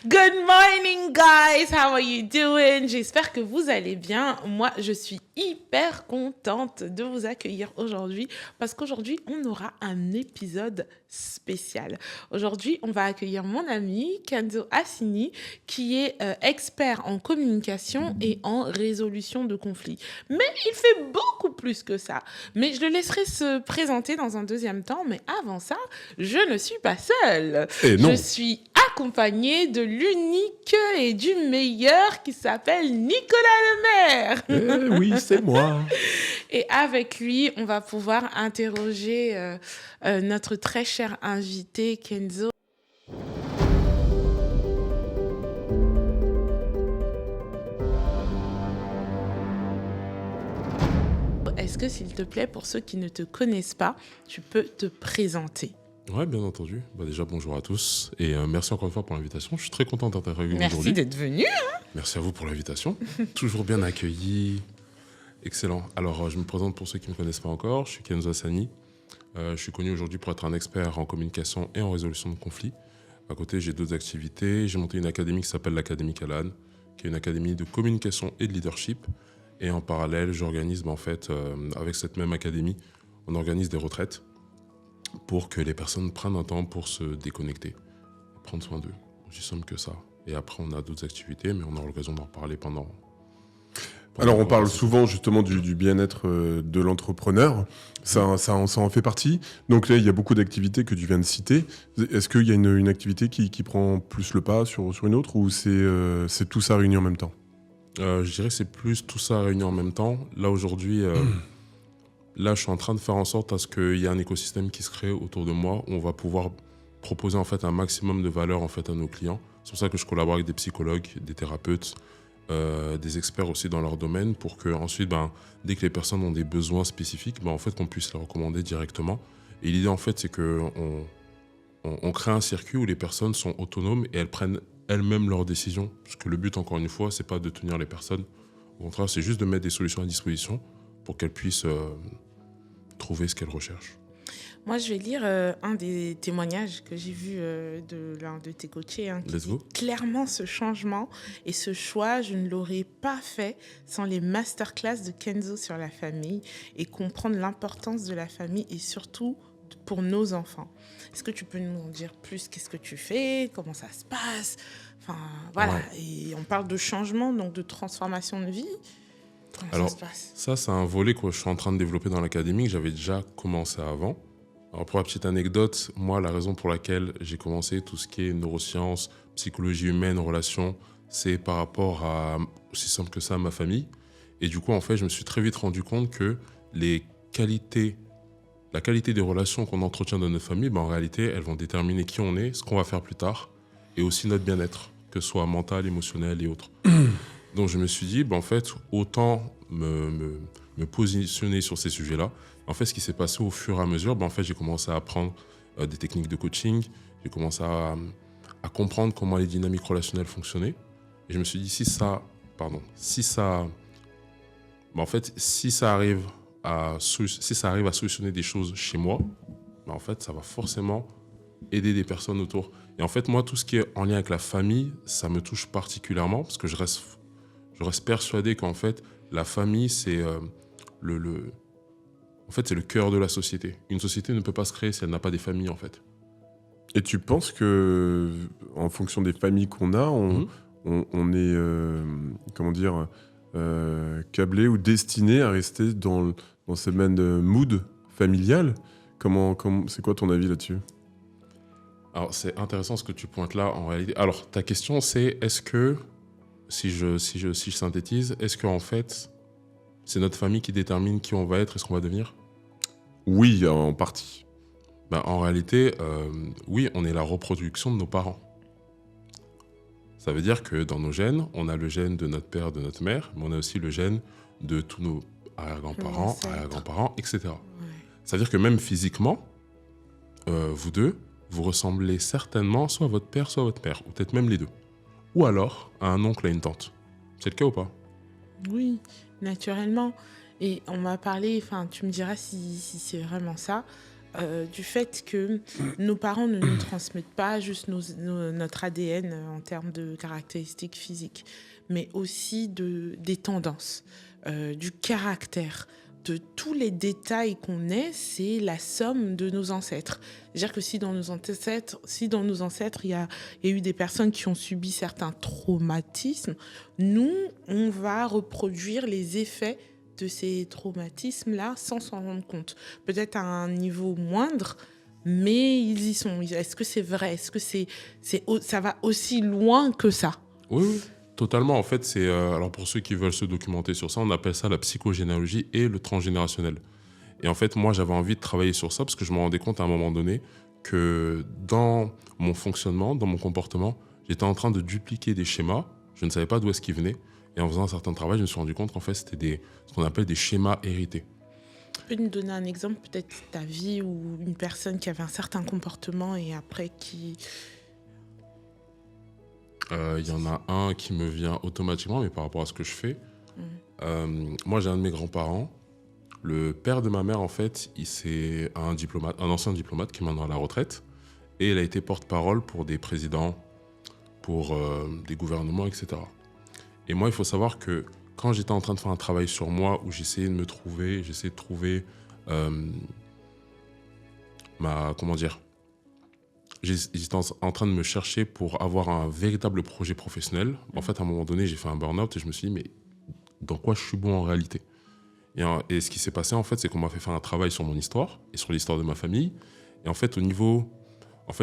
Good morning, guys. How are you doing? J'espère que vous allez bien. Moi, je suis hyper contente de vous accueillir aujourd'hui parce qu'aujourd'hui, on aura un épisode spécial. Aujourd'hui, on va accueillir mon ami Kenzo Assini, qui est expert en communication et en résolution de conflits. Mais il fait beaucoup plus que ça. Mais je le laisserai se présenter dans un deuxième temps. Mais avant ça, je ne suis pas seule. Et non. Je suis accompagnée de l'unique et du meilleur qui s'appelle Nicolas Lemaire. Oui, c'est moi. Et avec lui, on va pouvoir interroger notre très cher invité Kenzo. Est-ce que, s'il te plaît, pour ceux qui ne te connaissent pas, tu peux te présenter? Ouais, bien entendu. Déjà, bonjour à tous. Et merci encore une fois pour l'invitation. Je suis très content d'intervenir aujourd'hui. Merci d'être venu. Merci à vous pour l'invitation. Toujours bien accueilli. Excellent. Alors, je me présente pour ceux qui ne me connaissent pas encore. Je suis Kenzo Assini. Je suis connu aujourd'hui pour être un expert en communication et en résolution de conflits. À côté, j'ai d'autres activités. J'ai monté une académie qui s'appelle l'Académie Calan, qui est une académie de communication et de leadership. Et en parallèle, j'organise, avec cette même académie, on organise des retraites pour que les personnes prennent un temps pour se déconnecter, prendre soin d'eux. Aussi simple que ça. Et après, on a d'autres activités, mais on aura l'occasion d'en reparler pendant Alors, on parle souvent justement du bien-être de l'entrepreneur. Ça en fait partie. Donc là, il y a beaucoup d'activités que tu viens de citer. Est-ce qu'il y a une activité qui prend plus le pas sur une autre, ou c'est tout ça réuni en même temps? Je dirais que c'est plus tout ça réuni en même temps. Là, aujourd'hui, je suis en train de faire en sorte à ce qu'il y ait un écosystème qui se crée autour de moi où on va pouvoir proposer en fait un maximum de valeur en fait à nos clients. C'est pour ça que je collabore avec des psychologues, des thérapeutes, des experts aussi dans leur domaine, pour que ensuite, dès que les personnes ont des besoins spécifiques, en fait, qu'on puisse les recommander directement. Et l'idée en fait, c'est que on crée un circuit où les personnes sont autonomes et elles prennent elles-mêmes leurs décisions. Parce que le but, encore une fois, c'est pas de tenir les personnes. Au contraire, c'est juste de mettre des solutions à disposition pour qu'elles puissent trouver ce qu'elles recherchent. Moi, je vais lire un des témoignages que j'ai vu de l'un de tes coachés, qui dit clairement ce changement et ce choix, je ne l'aurais pas fait sans les masterclass de Kenzo sur la famille et comprendre l'importance de la famille et surtout pour nos enfants. Est-ce que tu peux nous en dire plus? Qu'est-ce que tu fais? Comment ça se passe? Enfin, voilà. Ouais. Et on parle de changement, donc de transformation de vie. Comment Alors, ça se passe? Ça, c'est un volet que je suis en train de développer dans l'académie, que j'avais déjà commencé avant. Alors, pour la petite anecdote, moi, la raison pour laquelle j'ai commencé tout ce qui est neurosciences, psychologie humaine, relations, c'est par rapport à, aussi simple que ça, ma famille. Et du coup, en fait, je me suis très vite rendu compte que la qualité des relations qu'on entretient dans notre famille, en réalité, elles vont déterminer qui on est, ce qu'on va faire plus tard, et aussi notre bien-être, que ce soit mental, émotionnel et autres. Donc, je me suis dit, en fait, autant me positionner sur ces sujets-là. En fait, ce qui s'est passé au fur et à mesure, en fait, j'ai commencé à apprendre des techniques de coaching, j'ai commencé à comprendre comment les dynamiques relationnelles fonctionnaient. Et je me suis dit, si ça arrive à solutionner des choses chez moi, en fait, ça va forcément aider des personnes autour. Et en fait, moi, tout ce qui est en lien avec la famille, ça me touche particulièrement parce que je reste persuadé qu'en fait, la famille, c'est c'est le cœur de la société. Une société ne peut pas se créer si elle n'a pas des familles, en fait. Et tu penses que, en fonction des familles qu'on a, on est, câblé ou destiné à rester dans ce même mood familial? C'est quoi ton avis là-dessus? Alors, c'est intéressant ce que tu pointes là, en réalité. Alors, ta question, c'est est-ce que, si je synthétise, est-ce qu'en fait, c'est notre famille qui détermine qui on va être et ce qu'on va devenir? Oui, en partie. En réalité, oui, on est la reproduction de nos parents. Ça veut dire que dans nos gènes, on a le gène de notre père, de notre mère, mais on a aussi le gène de tous nos arrière-grands-parents, etc. Ouais. Ça veut dire que même physiquement, vous deux, vous ressemblez certainement soit à votre père, soit à votre mère, ou peut-être même les deux. Ou alors à un oncle, à une tante. C'est le cas ou pas? Oui, naturellement. Et on m'a parlé, tu me diras si c'est vraiment ça, du fait que nos parents ne nous transmettent pas juste notre ADN en termes de caractéristiques physiques, mais aussi des tendances, du caractère, de tous les détails qu'on est, c'est la somme de nos ancêtres. C'est-à-dire que si dans nos ancêtres, il y a eu des personnes qui ont subi certains traumatismes, nous, on va reproduire les effets de ces traumatismes-là sans s'en rendre compte. Peut-être à un niveau moindre, mais ils y sont. Est-ce que c'est vrai ? Est-ce que ça va aussi loin que ça ? Oui. Totalement, en fait, c'est alors pour ceux qui veulent se documenter sur ça, on appelle ça la psychogénéalogie et le transgénérationnel. Et en fait, moi, j'avais envie de travailler sur ça parce que je me rendais compte à un moment donné que dans mon fonctionnement, dans mon comportement, j'étais en train de dupliquer des schémas. Je ne savais pas d'où est-ce qu'ils venaient. Et en faisant un certain travail, je me suis rendu compte qu'en fait, c'était ce qu'on appelle des schémas hérités. Tu peux nous donner un exemple, peut-être ta vie ou une personne qui avait un certain comportement et après qui... Il y en a un qui me vient automatiquement, mais par rapport à ce que je fais. Moi, j'ai un de mes grands-parents. Le père de ma mère, en fait, c'est un ancien diplomate qui est maintenant à la retraite. Et il a été porte-parole pour des présidents, pour des gouvernements, etc. Et moi, il faut savoir que quand j'étais en train de faire un travail sur moi, où j'essayais de trouver j'étais en train de me chercher pour avoir un véritable projet professionnel. En fait, à un moment donné, j'ai fait un burn-out et je me suis dit, mais dans quoi je suis bon en réalité ? Et ce qui s'est passé, en fait, c'est qu'on m'a fait faire un travail sur mon histoire et sur l'histoire de ma famille. Et en fait,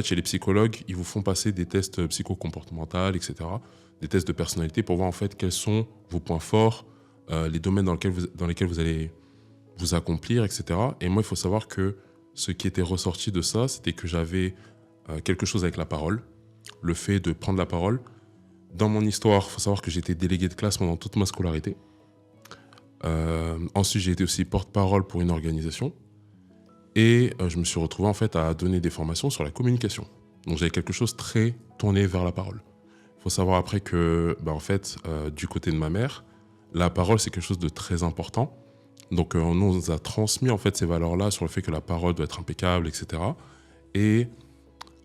chez les psychologues, ils vous font passer des tests psychocomportementaux, etc., des tests de personnalité pour voir, en fait, quels sont vos points forts, les domaines dans lesquels vous allez vous accomplir, etc. Et moi, il faut savoir que ce qui était ressorti de ça, c'était que j'avais quelque chose avec la parole, le fait de prendre la parole. Dans mon histoire, il faut savoir que j'étais délégué de classe pendant toute ma scolarité. Ensuite, j'ai été aussi porte-parole pour une organisation. Et je me suis retrouvé en fait à donner des formations sur la communication. Donc j'avais quelque chose très tourné vers la parole. Il faut savoir après que, du côté de ma mère, la parole c'est quelque chose de très important. Donc on nous a transmis en fait ces valeurs-là sur le fait que la parole doit être impeccable, etc. Et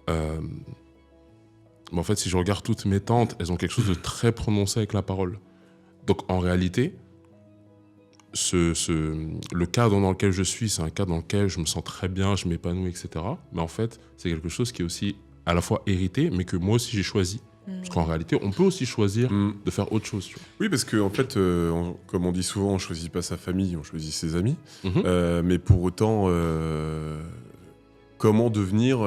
en fait, si je regarde toutes mes tantes, elles ont quelque chose de très prononcé avec la parole. Donc en réalité, le cadre dans lequel je suis, c'est un cadre dans lequel je me sens très bien, je m'épanouis, etc. Mais en fait, c'est quelque chose qui est aussi à la fois hérité, mais que moi aussi j'ai choisi. Parce qu'en réalité, on peut aussi choisir de faire autre chose. Tu vois. Oui, parce que en fait, comme on dit souvent, on choisit pas sa famille, on choisit ses amis. Mais pour autant, comment devenir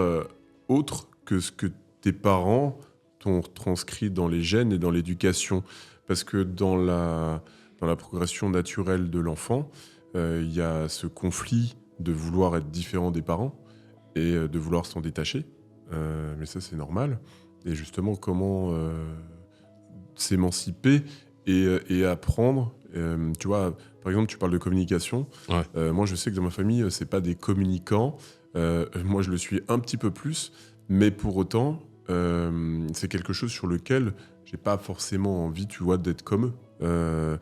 autre que ce que tes parents t'ont transcrit dans les gènes et dans l'éducation ? Parce que dans la progression naturelle de l'enfant, il y a ce conflit de vouloir être différent des parents et de vouloir s'en détacher. Mais ça, c'est normal. Et justement, comment s'émanciper et apprendre. Tu vois, par exemple, tu parles de communication. Ouais. Moi, je sais que dans ma famille, c'est pas des communicants. Moi, je le suis un petit peu plus. Mais pour autant, c'est quelque chose sur lequel j'ai pas forcément envie, tu vois, d'être comme eux.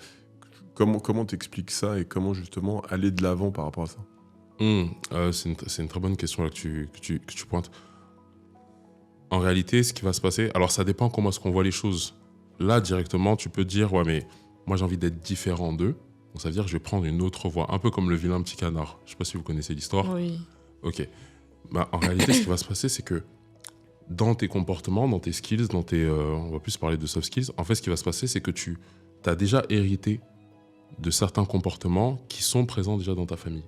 Comment t'expliques ça et comment justement aller de l'avant par rapport à ça ? C'est une très bonne question là, que tu pointes. En réalité, ce qui va se passer, alors ça dépend comment est-ce qu'on voit les choses. Là, directement, tu peux te dire, ouais, mais moi j'ai envie d'être différent d'eux. Donc ça veut dire que je vais prendre une autre voie, un peu comme le vilain petit canard. Je sais pas si vous connaissez l'histoire. Oui. Ok. En réalité, ce qui va se passer, c'est que dans tes comportements, dans tes skills, on va plus parler de soft skills, en fait, ce qui va se passer, c'est que tu as déjà hérité de certains comportements qui sont présents déjà dans ta famille.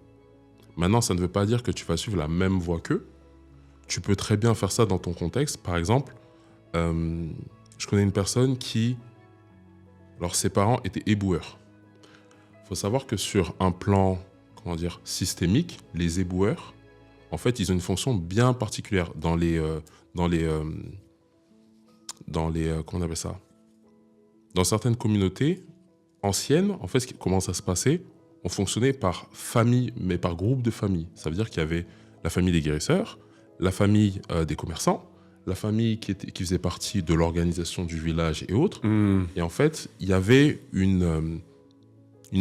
Maintenant, ça ne veut pas dire que tu vas suivre la même voie qu'eux. Tu peux très bien faire ça dans ton contexte. Par exemple, je connais une personne qui... Alors, ses parents étaient éboueurs. Il faut savoir que sur un plan, systémique, les éboueurs, en fait, ils ont une fonction bien particulière comment on appelle ça ? Dans certaines communautés anciennes, en fait, comment ça se passait ? On fonctionnait par famille, mais par groupe de familles. Ça veut dire qu'il y avait la famille des guérisseurs, la famille des commerçants, la famille qui faisait partie de l'organisation du village et autres. Et en fait, il y avait une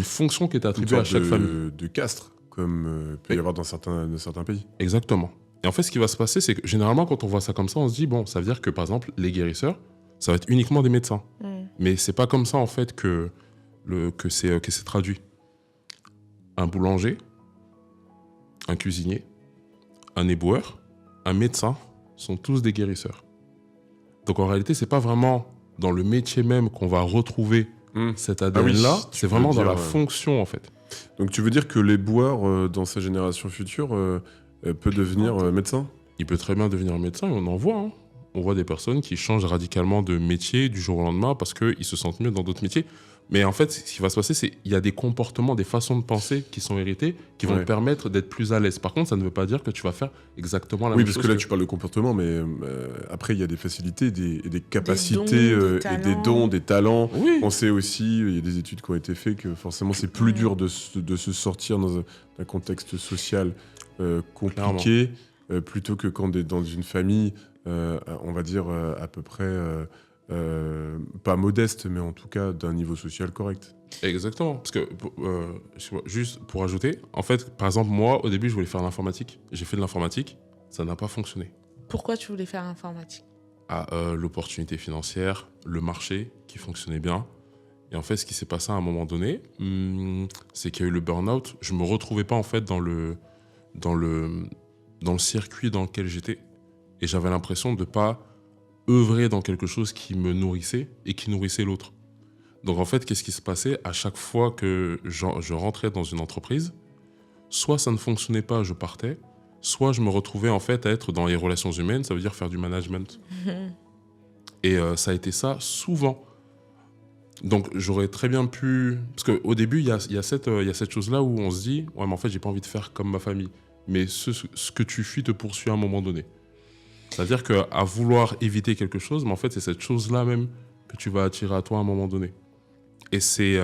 fonction qui était attribuée à chaque famille. De castre, comme peut y avoir dans certains pays. Exactement. Et en fait, ce qui va se passer, c'est que généralement, quand on voit ça comme ça, on se dit, bon, ça veut dire que, par exemple, les guérisseurs, ça va être uniquement des médecins. Mais c'est pas comme ça, en fait, que c'est traduit. Un boulanger, un cuisinier, un éboueur, un médecin sont tous des guérisseurs. Donc, en réalité, c'est pas vraiment dans le métier même qu'on va retrouver cet ADN-là, c'est vraiment dans la fonction, en fait. Donc, tu veux dire que l'éboueur, dans sa génération future, peut devenir médecin ? Il peut très bien devenir médecin, et on en voit. Hein. On voit des personnes qui changent radicalement de métier du jour au lendemain parce qu'ils se sentent mieux dans d'autres métiers. Mais en fait, ce qui va se passer, c'est qu'il y a des comportements, des façons de penser qui sont hérités, qui vont te permettre d'être plus à l'aise. Par contre, ça ne veut pas dire que tu vas faire exactement la même chose. Oui, parce que là, tu parles de comportement, mais après, il y a des facilités, des capacités, et des dons, des talents. Oui. On sait aussi, il y a des études qui ont été faites, que forcément, c'est plus dur de se sortir dans un contexte social compliqué, plutôt que quand on est dans une famille, on va dire, à peu près... pas modeste, mais en tout cas d'un niveau social correct. Exactement. Parce que, juste pour ajouter, en fait, par exemple, moi, au début, je voulais faire l'informatique. J'ai fait de l'informatique, ça n'a pas fonctionné. Pourquoi tu voulais faire l'informatique ? L'opportunité financière, le marché qui fonctionnait bien. Et en fait, ce qui s'est passé à un moment donné, c'est qu'il y a eu le burn-out. Je ne me retrouvais pas, en fait, dans le circuit dans lequel j'étais. Et j'avais l'impression de ne pas œuvrer dans quelque chose qui me nourrissait et qui nourrissait l'autre. Donc en fait, qu'est-ce qui se passait à chaque fois que je rentrais dans une entreprise, soit ça ne fonctionnait pas, je partais, soit je me retrouvais en fait à être dans les relations humaines, ça veut dire faire du management. Et ça a été ça souvent. Donc j'aurais très bien pu... Parce qu'au début, il y a cette chose-là où on se dit « Ouais, mais en fait, j'ai pas envie de faire comme ma famille. » Mais ce que tu fuis te poursuit à un moment donné. C'est-à-dire qu'à vouloir éviter quelque chose, mais en fait, c'est cette chose-là même que tu vas attirer à toi à un moment donné. Et c'est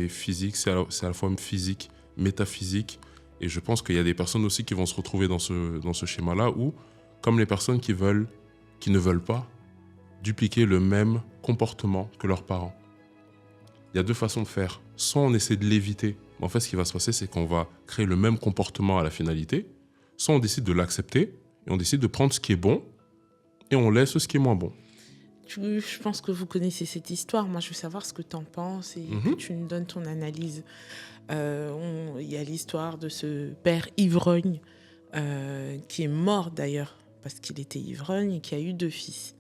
physique, c'est à la fois physique, métaphysique. Et je pense qu'il y a des personnes aussi qui vont se retrouver dans ce schéma-là où, comme les personnes qui ne veulent pas dupliquer le même comportement que leurs parents. Il y a deux façons de faire. Soit on essaie de l'éviter. En fait, ce qui va se passer, c'est qu'on va créer le même comportement à la finalité. Soit on décide de l'accepter. Et on décide de prendre ce qui est bon et on laisse ce qui est moins bon. Je pense que vous connaissez cette histoire. Moi, je veux savoir ce que tu en penses et que tu nous donnes ton analyse. Il y a l'histoire de ce père ivrogne qui est mort d'ailleurs parce qu'il était ivrogne et qui a eu 2 fils.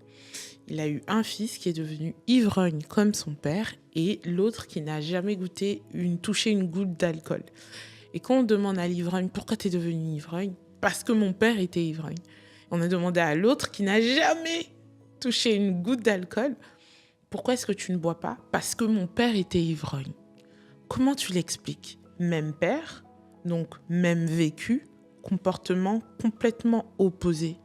Il a eu un fils qui est devenu ivrogne comme son père et l'autre qui n'a jamais touché une goutte d'alcool. Et quand on demande à l'ivrogne « Pourquoi tu es devenu ivrogne ?» Parce que mon père était ivrogne. On a demandé à l'autre qui n'a jamais touché une goutte d'alcool « Pourquoi est-ce que tu ne bois pas ?» Parce que mon père était ivrogne. Comment tu l'expliques ? Même père, donc même vécu, comportement complètement opposé.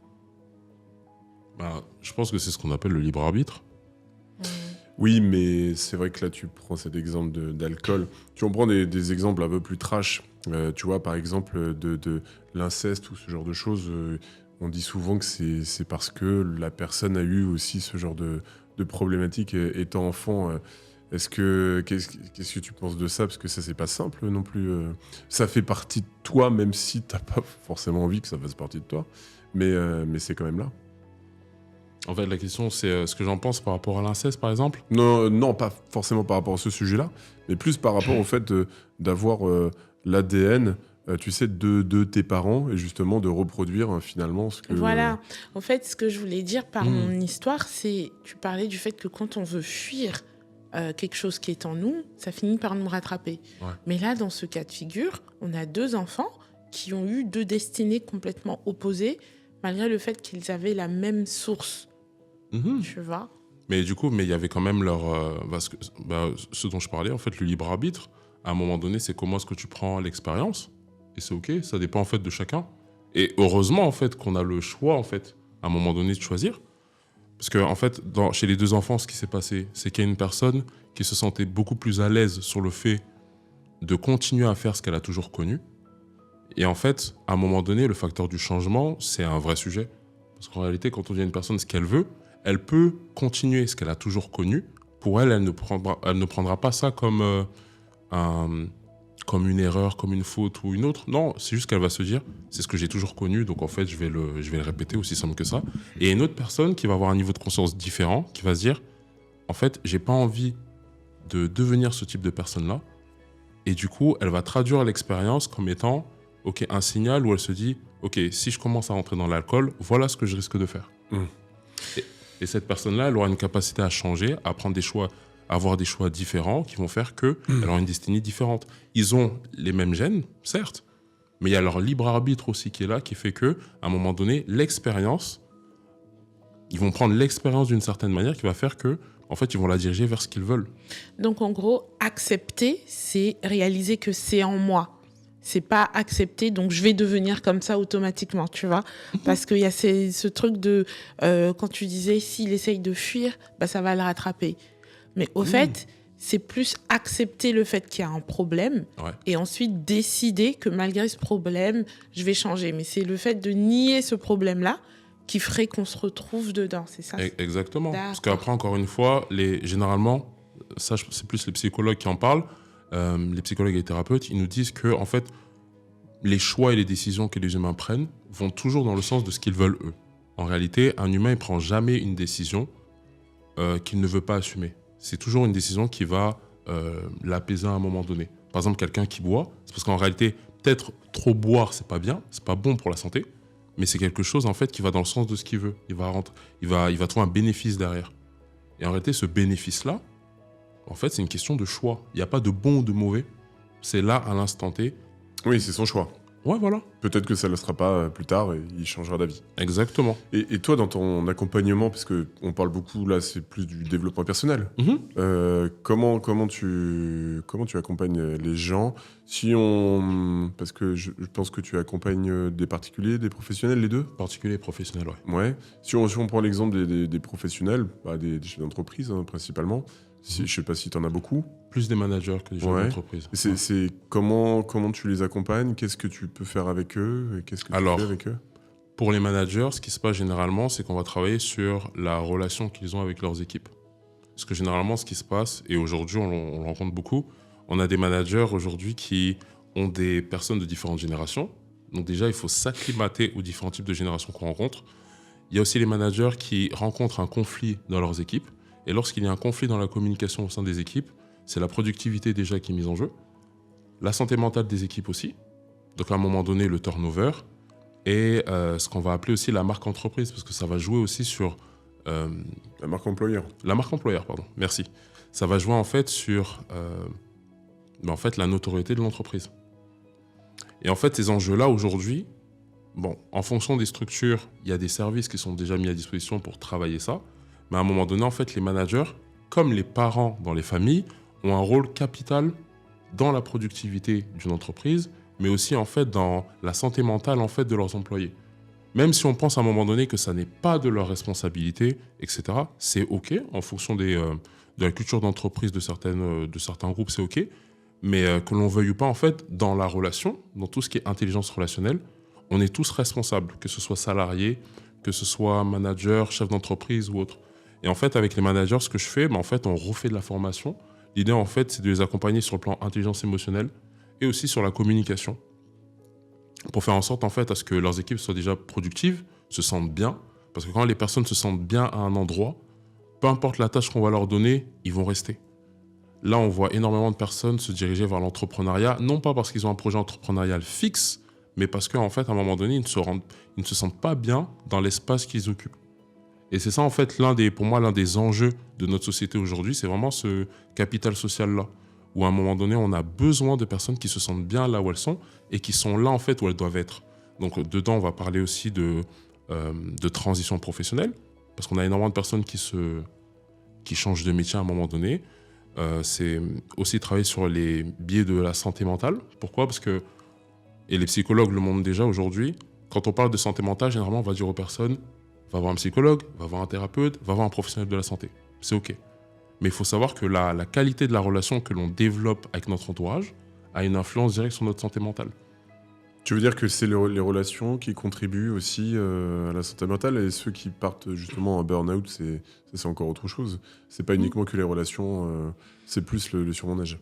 Je pense que c'est ce qu'on appelle le libre arbitre. Oui, mais c'est vrai que là, tu prends cet exemple d'alcool. Tu en prends des exemples un peu plus trash. Tu vois, par exemple, de l'inceste ou ce genre de choses. On dit souvent que c'est parce que la personne a eu aussi ce genre de problématique étant enfant. Qu'est-ce que tu penses de ça ? Parce que ça, c'est pas simple non plus. Ça fait partie de toi, même si t'as pas forcément envie que ça fasse partie de toi. Mais c'est quand même là. En fait, la question, c'est ce que j'en pense par rapport à l'inceste, par exemple ? Non, pas forcément par rapport à ce sujet-là, mais plus par rapport au fait d'avoir l'ADN, tu sais, de tes parents, et justement de reproduire finalement ce que... Voilà. En fait, ce que je voulais dire par mon histoire, c'est... Tu parlais du fait que quand on veut fuir quelque chose qui est en nous, ça finit par nous rattraper. Ouais. Mais là, dans ce cas de figure, on a 2 enfants qui ont eu 2 destinées complètement opposées, malgré le fait qu'ils avaient la même source. Tu vois ? Mais du coup, il y avait quand même ce dont je parlais, en fait, le libre arbitre. À un moment donné, c'est comment est-ce que tu prends l'expérience. Et c'est OK, ça dépend en fait de chacun. Et heureusement, en fait, qu'on a le choix, en fait, à un moment donné, de choisir. Parce que, en fait, chez les 2 enfants, ce qui s'est passé, c'est qu'il y a une personne qui se sentait beaucoup plus à l'aise sur le fait de continuer à faire ce qu'elle a toujours connu. Et en fait, à un moment donné, le facteur du changement, c'est un vrai sujet. Parce qu'en réalité, quand on dit à une personne ce qu'elle veut, elle peut continuer ce qu'elle a toujours connu. Pour elle, elle ne prendra pas ça comme un comme une erreur, comme une faute ou une autre. Non, c'est juste qu'elle va se dire, c'est ce que j'ai toujours connu, donc en fait, je vais le répéter, aussi simple que ça. Et une autre personne qui va avoir un niveau de conscience différent, qui va se dire, en fait, j'ai pas envie de devenir ce type de personne-là. Et du coup, elle va traduire l'expérience comme étant un signal où elle se dit, ok, si je commence à rentrer dans l'alcool, voilà ce que je risque de faire. Et cette personne-là, elle aura une capacité à changer, à prendre des choix, à avoir des choix différents qui vont faire qu'elle aura une destinée différente. Ils ont les mêmes gènes, certes, mais il y a leur libre arbitre aussi qui est là, qui fait qu'à un moment donné, l'expérience, ils vont prendre l'expérience d'une certaine manière qui va faire que, en fait, ils vont la diriger vers ce qu'ils veulent. Donc, en gros, accepter, c'est réaliser que c'est en moi. C'est pas accepter, donc je vais devenir comme ça automatiquement, tu vois. Parce qu'il y a ce truc de, quand tu disais, s'il essaye de fuir, bah, ça va le rattraper. Mais au fait, c'est plus accepter le fait qu'il y a un problème et ensuite décider que malgré ce problème, je vais changer. Mais c'est le fait de nier ce problème-là qui ferait qu'on se retrouve dedans, c'est ça? Exactement. Parce qu'après, encore une fois, généralement, ça, c'est plus les psychologues qui en parlent, les psychologues et les thérapeutes, ils nous disent que, en fait, les choix et les décisions que les humains prennent vont toujours dans le sens de ce qu'ils veulent eux. En réalité, un humain, il ne prend jamais une décision qu'il ne veut pas assumer. C'est toujours une décision qui va l'apaiser à un moment donné. Par exemple, quelqu'un qui boit, c'est parce qu'en réalité, peut-être trop boire, c'est pas bien, c'est pas bon pour la santé, mais c'est quelque chose en fait qui va dans le sens de ce qu'il veut. Il va trouver un bénéfice derrière. Et en réalité, ce bénéfice-là, en fait, c'est une question de choix. Il n'y a pas de bon ou de mauvais. C'est là, à l'instant T. Oui, c'est son choix. Ouais, voilà. Peut-être que ça ne le sera pas plus tard et il changera d'avis. Exactement. Et toi, dans ton accompagnement, parce qu'on parle beaucoup, là, c'est plus du développement personnel. Comment tu accompagnes les gens parce que je pense que tu accompagnes des particuliers, des professionnels, les deux? Particuliers et professionnels, ouais. Ouais. Si on prend l'exemple des professionnels, des chefs d'entreprise, principalement, je ne sais pas si tu en as beaucoup. Plus des managers que des chefs d'entreprise. C'est comment tu les accompagnes? Qu'est-ce que tu peux faire avec eux? Qu'est-ce que tu fais avec eux? Pour les managers, ce qui se passe généralement, c'est qu'on va travailler sur la relation qu'ils ont avec leurs équipes. Parce que généralement, ce qui se passe, et aujourd'hui on le rencontre beaucoup, on a des managers aujourd'hui qui ont des personnes de différentes générations. Donc déjà, il faut s'acclimater aux différents types de générations qu'on rencontre. Il y a aussi les managers qui rencontrent un conflit dans leurs équipes. Et lorsqu'il y a un conflit dans la communication au sein des équipes, c'est la productivité déjà qui est mise en jeu, la santé mentale des équipes aussi, donc à un moment donné le turnover, et ce qu'on va appeler aussi la marque entreprise, parce que ça va jouer aussi sur... la marque employeur. La marque employeur, pardon, merci. Ça va jouer en fait sur la notoriété de l'entreprise. Et en fait, ces enjeux-là aujourd'hui, en fonction des structures, il y a des services qui sont déjà mis à disposition pour travailler ça, mais à un moment donné, en fait, les managers, comme les parents dans les familles, ont un rôle capital dans la productivité d'une entreprise, mais aussi en fait dans la santé mentale en fait de leurs employés. Même si on pense à un moment donné que ça n'est pas de leur responsabilité, etc., c'est OK, en fonction de la culture d'entreprise de certains groupes, c'est OK, mais que l'on veuille ou pas, en fait, dans la relation, dans tout ce qui est intelligence relationnelle, on est tous responsables, que ce soit salarié, que ce soit manager, chef d'entreprise ou autre. Et en fait, avec les managers, ce que je fais, en fait, on refait de la formation. L'idée, en fait, c'est de les accompagner sur le plan intelligence émotionnelle et aussi sur la communication pour faire en sorte, en fait, à ce que leurs équipes soient déjà productives, se sentent bien. Parce que quand les personnes se sentent bien à un endroit, peu importe la tâche qu'on va leur donner, ils vont rester. Là, on voit énormément de personnes se diriger vers l'entrepreneuriat, non pas parce qu'ils ont un projet entrepreneurial fixe, mais parce qu'en fait, à un moment donné, ils ne se sentent pas bien dans l'espace qu'ils occupent. Et c'est ça, en fait, pour moi, l'un des enjeux de notre société aujourd'hui, c'est vraiment ce capital social-là, où à un moment donné, on a besoin de personnes qui se sentent bien là où elles sont et qui sont là, en fait, où elles doivent être. Donc, dedans, on va parler aussi de transition professionnelle, parce qu'on a énormément de personnes qui changent de métier à un moment donné. C'est aussi travailler sur les biais de la santé mentale. Pourquoi ? Parce que, et les psychologues le montrent déjà aujourd'hui, quand on parle de santé mentale, généralement, on va dire aux personnes, va voir un psychologue, va voir un thérapeute, va voir un professionnel de la santé. C'est OK. Mais il faut savoir que la qualité de la relation que l'on développe avec notre entourage a une influence directe sur notre santé mentale. Tu veux dire que c'est les relations qui contribuent aussi à la santé mentale, et ceux qui partent justement en burn-out, c'est encore autre chose. C'est pas uniquement que les relations, c'est plus le surmenage.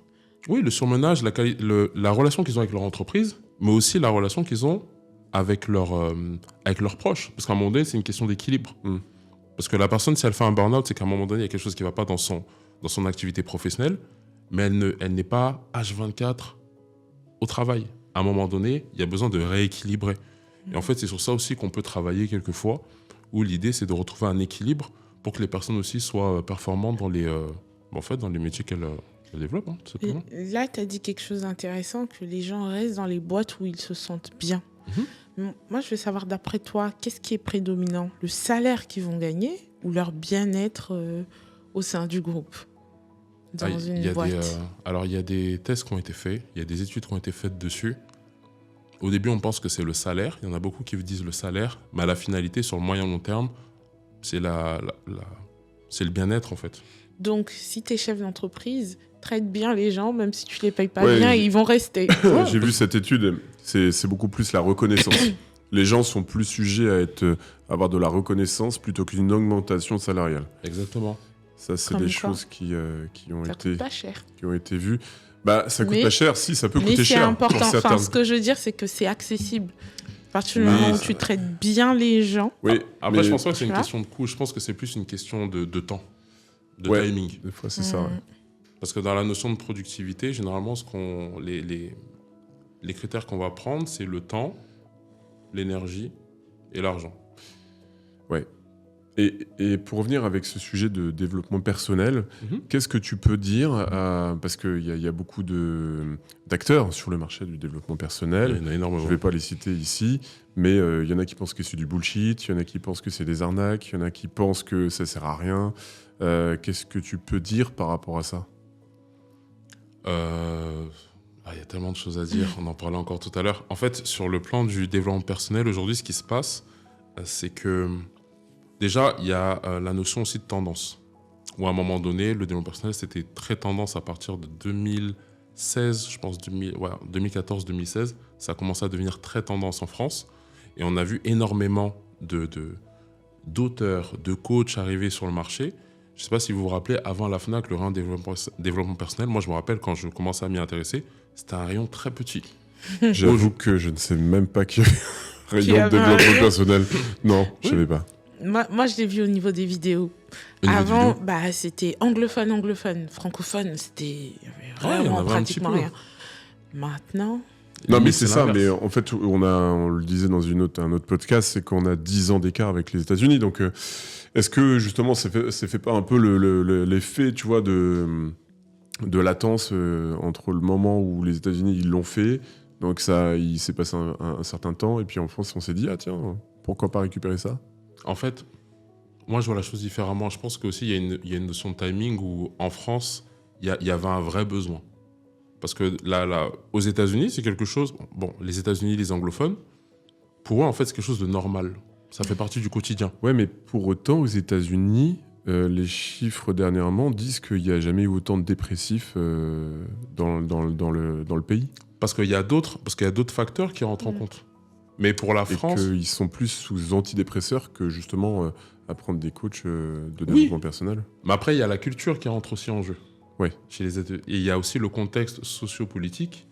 Oui, le surmenage, la relation qu'ils ont avec leur entreprise, mais aussi la relation qu'ils ont avec leurs proches. Parce qu'à un moment donné, c'est une question d'équilibre. Parce que la personne, si elle fait un burn-out, c'est qu'à un moment donné, il y a quelque chose qui ne va pas dans son activité professionnelle, mais elle n'est pas H24 au travail. À un moment donné, il y a besoin de rééquilibrer. Et en fait, c'est sur ça aussi qu'on peut travailler quelquefois, où l'idée, c'est de retrouver un équilibre pour que les personnes aussi soient performantes dans les métiers qu'elles développent, tout simplement. Et là, tu as dit quelque chose d'intéressant, que les gens restent dans les boîtes où ils se sentent bien. Moi, je veux savoir, d'après toi, qu'est-ce qui est prédominant? Le salaire qu'ils vont gagner ou leur bien-être au sein du groupe dans une boîte? Alors, il y a des tests qui ont été faits, il y a des études qui ont été faites dessus. Au début, on pense que c'est le salaire. Il y en a beaucoup qui disent le salaire, mais à la finalité, sur le moyen long terme, c'est c'est le bien-être, en fait. Donc, si tu es chef d'entreprise, traite bien les gens, même si tu les payes pas bien, ils vont rester. J'ai vu cette étude, c'est beaucoup plus la reconnaissance. Les gens sont plus sujets à avoir de la reconnaissance plutôt qu'une augmentation salariale. Exactement. Ça, c'est des choses qui ont coûte pas cher. Qui ont été vues. Bah, ça coûte pas cher, si, ça peut coûter cher. Mais c'est important. Enfin, ce que je veux dire, c'est que c'est accessible. À partir du moment où tu traites bien les gens. Oui, après, je pense pas que c'est une question de coût. Je pense que c'est plus une question de temps, de timing. Des fois, c'est ça. Ouais. Parce que dans la notion de productivité, généralement, les critères qu'on va prendre, c'est le temps, l'énergie et l'argent. Ouais. Et pour revenir avec ce sujet de développement personnel, qu'est-ce que tu peux dire parce qu'il y a beaucoup d'acteurs sur le marché du développement personnel. Il y en a énormément. Je ne vais pas les citer ici, mais il y en a qui pensent que c'est du bullshit, il y en a qui pensent que c'est des arnaques, il y en a qui pensent que ça ne sert à rien. Qu'est-ce que tu peux dire par rapport à ça? Il y a tellement de choses à dire, on en parlait encore tout à l'heure. En fait, sur le plan du développement personnel, aujourd'hui, ce qui se passe, c'est que déjà, il y a la notion aussi de tendance. Où à un moment donné, le développement personnel, c'était très tendance à partir de 2016, je pense, 2014-2016. Ça a commencé à devenir très tendance en France. Et on a vu énormément d'auteurs, de coachs arriver sur le marché. Je ne sais pas si vous vous rappelez, avant la FNAC, le rayon développement personnel, moi je me rappelle quand je commençais à m'y intéresser, c'était un rayon très petit. J'avoue que je ne sais même pas qu'il y avait un rayon de développement personnel. Non, je ne savais pas. Moi, je l'ai vu au niveau des vidéos. Avant, c'était anglophone. Francophone, c'était vraiment pratiquement rien. Maintenant... Non, mais c'est ça. Mais en fait, on le disait dans un autre podcast, c'est qu'on a 10 ans d'écart avec les États-Unis. Donc, est-ce que justement, c'est fait pas un peu l'effet, tu vois, de latence entre le moment où les États-Unis ils l'ont fait, donc il s'est passé un certain temps, et puis en France, on s'est dit, ah tiens, pourquoi pas récupérer ça? En fait, moi, je vois la chose différemment. Je pense qu'aussi, il y a une notion de timing où, en France, il y avait un vrai besoin. Parce que là, aux États-Unis, c'est quelque chose... Bon, les États-Unis, les anglophones, pour eux, en fait, c'est quelque chose de normal. Ça fait partie du quotidien. Ouais, mais pour autant, aux États-Unis, les chiffres dernièrement disent qu'il n'y a jamais eu autant de dépressifs dans le pays. Parce qu'il y a d'autres facteurs qui rentrent en compte. Mais pour la France... Et qu'ils sont plus sous antidépresseurs que justement à prendre des coachs de développement personnel. Mais après, il y a la culture qui rentre aussi en jeu. Ouais. Et il y a aussi le contexte sociopolitique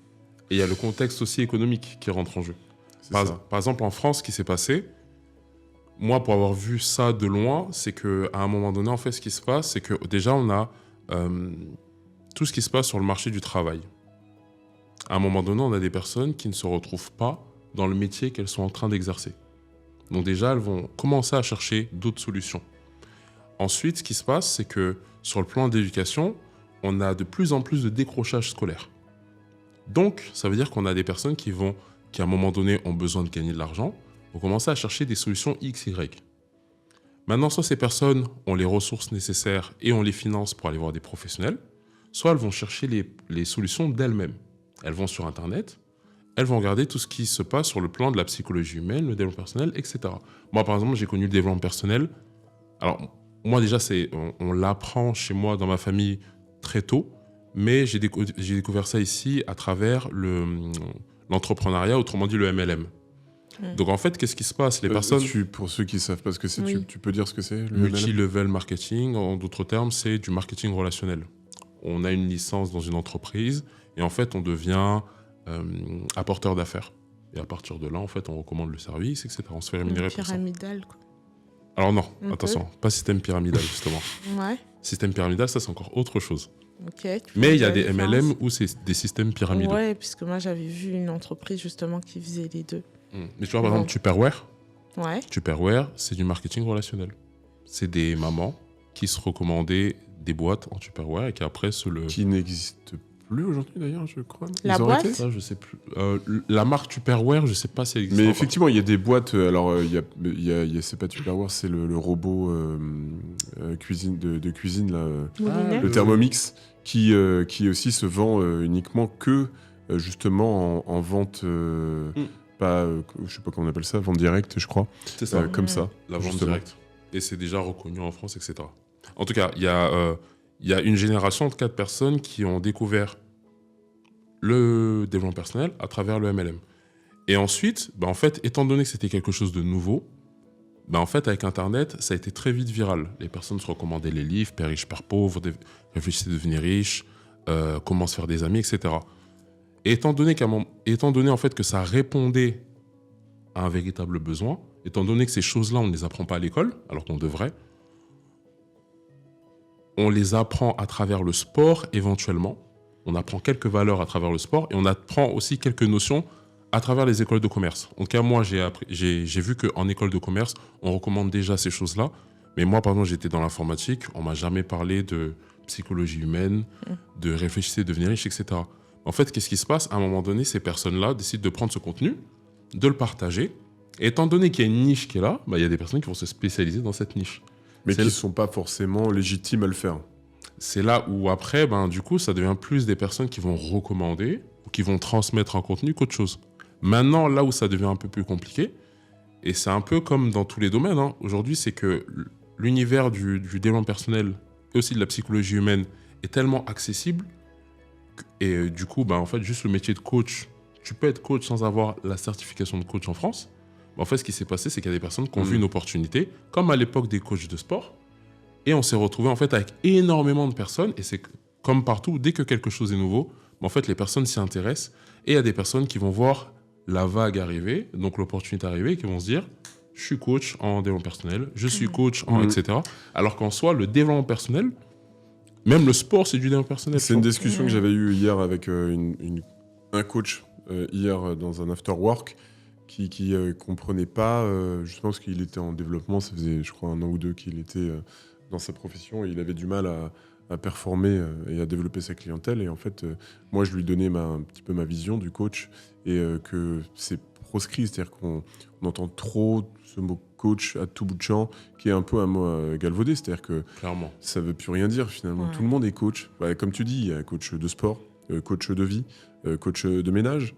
et il y a le contexte aussi économique qui rentre en jeu. Par exemple, en France, ce qui s'est passé, moi, pour avoir vu ça de loin, c'est qu'à un moment donné, en fait, ce qui se passe, c'est que déjà, on a tout ce qui se passe sur le marché du travail. À un moment donné, on a des personnes qui ne se retrouvent pas dans le métier qu'elles sont en train d'exercer. Donc déjà, elles vont commencer à chercher d'autres solutions. Ensuite, ce qui se passe, c'est que sur le plan d'éducation, on a de plus en plus de décrochage scolaire. Donc, ça veut dire qu'on a des personnes qui, à un moment donné, ont besoin de gagner de l'argent, vont commencer à chercher des solutions X, Y. Maintenant, soit ces personnes ont les ressources nécessaires et on les finance pour aller voir des professionnels, soit elles vont chercher les solutions d'elles-mêmes. Elles vont sur Internet, elles vont regarder tout ce qui se passe sur le plan de la psychologie humaine, le développement personnel, etc. Moi, par exemple, j'ai connu le développement personnel. Alors, moi, déjà, on l'apprend chez moi, dans ma famille, très tôt, mais j'ai découvert ça ici à travers l'entrepreneuriat, autrement dit le MLM. Donc en fait, qu'est-ce qui se passe? Les personnes... Pour ceux qui ne savent pas ce que c'est, tu peux dire ce que c'est? Multi-level marketing, en d'autres termes, c'est du marketing relationnel. On a une licence dans une entreprise Et en fait, on devient apporteur d'affaires. Et à partir de là, en fait, on recommande le service, etc. On se fait rémunérer pour ça. Pyramidal, quoi. Alors non, Un attention, pas système pyramidal, justement. Ouais. Système pyramidal, ça, c'est encore autre chose. Ok. Mais il y a des MLM où c'est des systèmes pyramidaux. Ouais, puisque moi, j'avais vu une entreprise, justement, qui faisait les deux. Mais tu vois, par exemple, Tupperware, Ouais. Tupperware, c'est du marketing relationnel. C'est des mamans qui se recommandaient des boîtes en Tupperware et qui après se le... Qui n'existe plus aujourd'hui d'ailleurs, je crois. La Ils ont boîte arrêté Ça, je sais plus. La marque Tupperware, je sais pas si elle existe Mais encore. effectivement, il y a des boîtes. Alors, c'est pas Tupperware, c'est le robot cuisine de cuisine là, Moulinet. le Thermomix, qui aussi se vend uniquement que justement en vente. Pas, je sais pas comment on appelle ça, vente directe, je crois. C'est ça, Comme ça. la vente justement. directe. Et c'est déjà reconnu en France, etc. En tout cas, il y a une génération de 4 personnes qui ont découvert le développement personnel à travers le MLM. Et ensuite, en fait, étant donné que c'était quelque chose de nouveau, en fait, avec Internet, ça a été très vite viral. Les personnes se recommandaient les livres, Père riche, Père pauvre, Réfléchissez à devenir riche, Comment se faire des amis, etc. Et étant donné en fait, que ça répondait à un véritable besoin, étant donné que ces choses-là, on ne les apprend pas à l'école, alors qu'on devrait, on les apprend à travers le sport éventuellement. On apprend quelques valeurs à travers le sport et on apprend aussi quelques notions à travers les écoles de commerce. En tout cas, moi, j'ai vu qu'en école de commerce, on recommande déjà ces choses-là. Mais moi, par exemple, j'étais dans l'informatique, on ne m'a jamais parlé de psychologie humaine, de réfléchir, devenir riche, etc. En fait, qu'est-ce qui se passe? À un moment donné, ces personnes-là décident de prendre ce contenu, de le partager. Et étant donné qu'il y a une niche qui est là, il y a des personnes qui vont se spécialiser dans cette niche. Mais qui ne sont pas forcément légitimes à le faire. C'est là où après, du coup, ça devient plus des personnes qui vont recommander ou qui vont transmettre un contenu qu'autre chose. Maintenant, là où ça devient un peu plus compliqué, et c'est un peu comme dans tous les domaines, aujourd'hui, c'est que l'univers du développement personnel et aussi de la psychologie humaine est tellement accessible et du coup, en fait, juste le métier de coach, tu peux être coach sans avoir la certification de coach en France. En fait, ce qui s'est passé, c'est qu'il y a des personnes qui ont vu une opportunité, comme à l'époque des coachs de sport, et on s'est retrouvé en fait avec énormément de personnes, et c'est comme partout, dès que quelque chose est nouveau, en fait, les personnes s'y intéressent, et il y a des personnes qui vont voir la vague arriver, donc l'opportunité arriver, et qui vont se dire, je suis coach en développement personnel, je suis coach en etc. Alors qu'en soi, le développement personnel, même le sport, c'est du développement personnel. C'est une discussion que j'avais eue hier avec un coach, hier dans un after work, qui comprenait pas, justement parce qu'il était en développement, ça faisait je crois 1 an ou 2 qu'il était dans sa profession et il avait du mal à performer et à développer sa clientèle. Et en fait, moi je lui donnais un petit peu ma vision du coach et que c'est proscrit, c'est-à-dire qu'on entend trop ce mot coach à tout bout de champ, qui est un peu un mot galvaudé, c'est-à-dire que Clairement. ça veut plus rien dire finalement. Tout le monde est coach. Comme tu dis, il y a coach de sport, coach de vie, coach de ménage,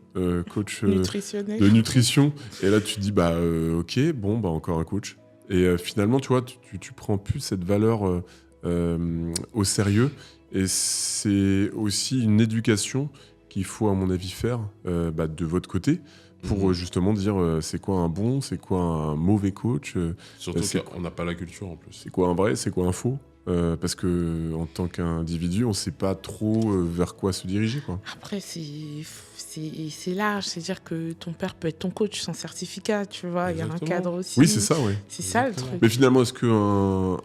coach de nutrition. Et là, tu te dis, ok, encore un coach. Et finalement, tu vois, tu prends plus cette valeur au sérieux. Et c'est aussi une éducation qu'il faut, à mon avis, faire de votre côté pour justement dire c'est quoi un bon, c'est quoi un mauvais coach. Surtout qu'on n'a pas la culture en plus. C'est quoi un vrai, c'est quoi un faux. Parce que en tant qu'individu, on ne sait pas trop vers quoi se diriger, quoi. Après, c'est large. C'est-à-dire que ton père peut être ton coach sans certificat, tu vois. Il y a un cadre aussi. Oui, c'est ça, oui. C'est ça le truc. Mais finalement, est-ce que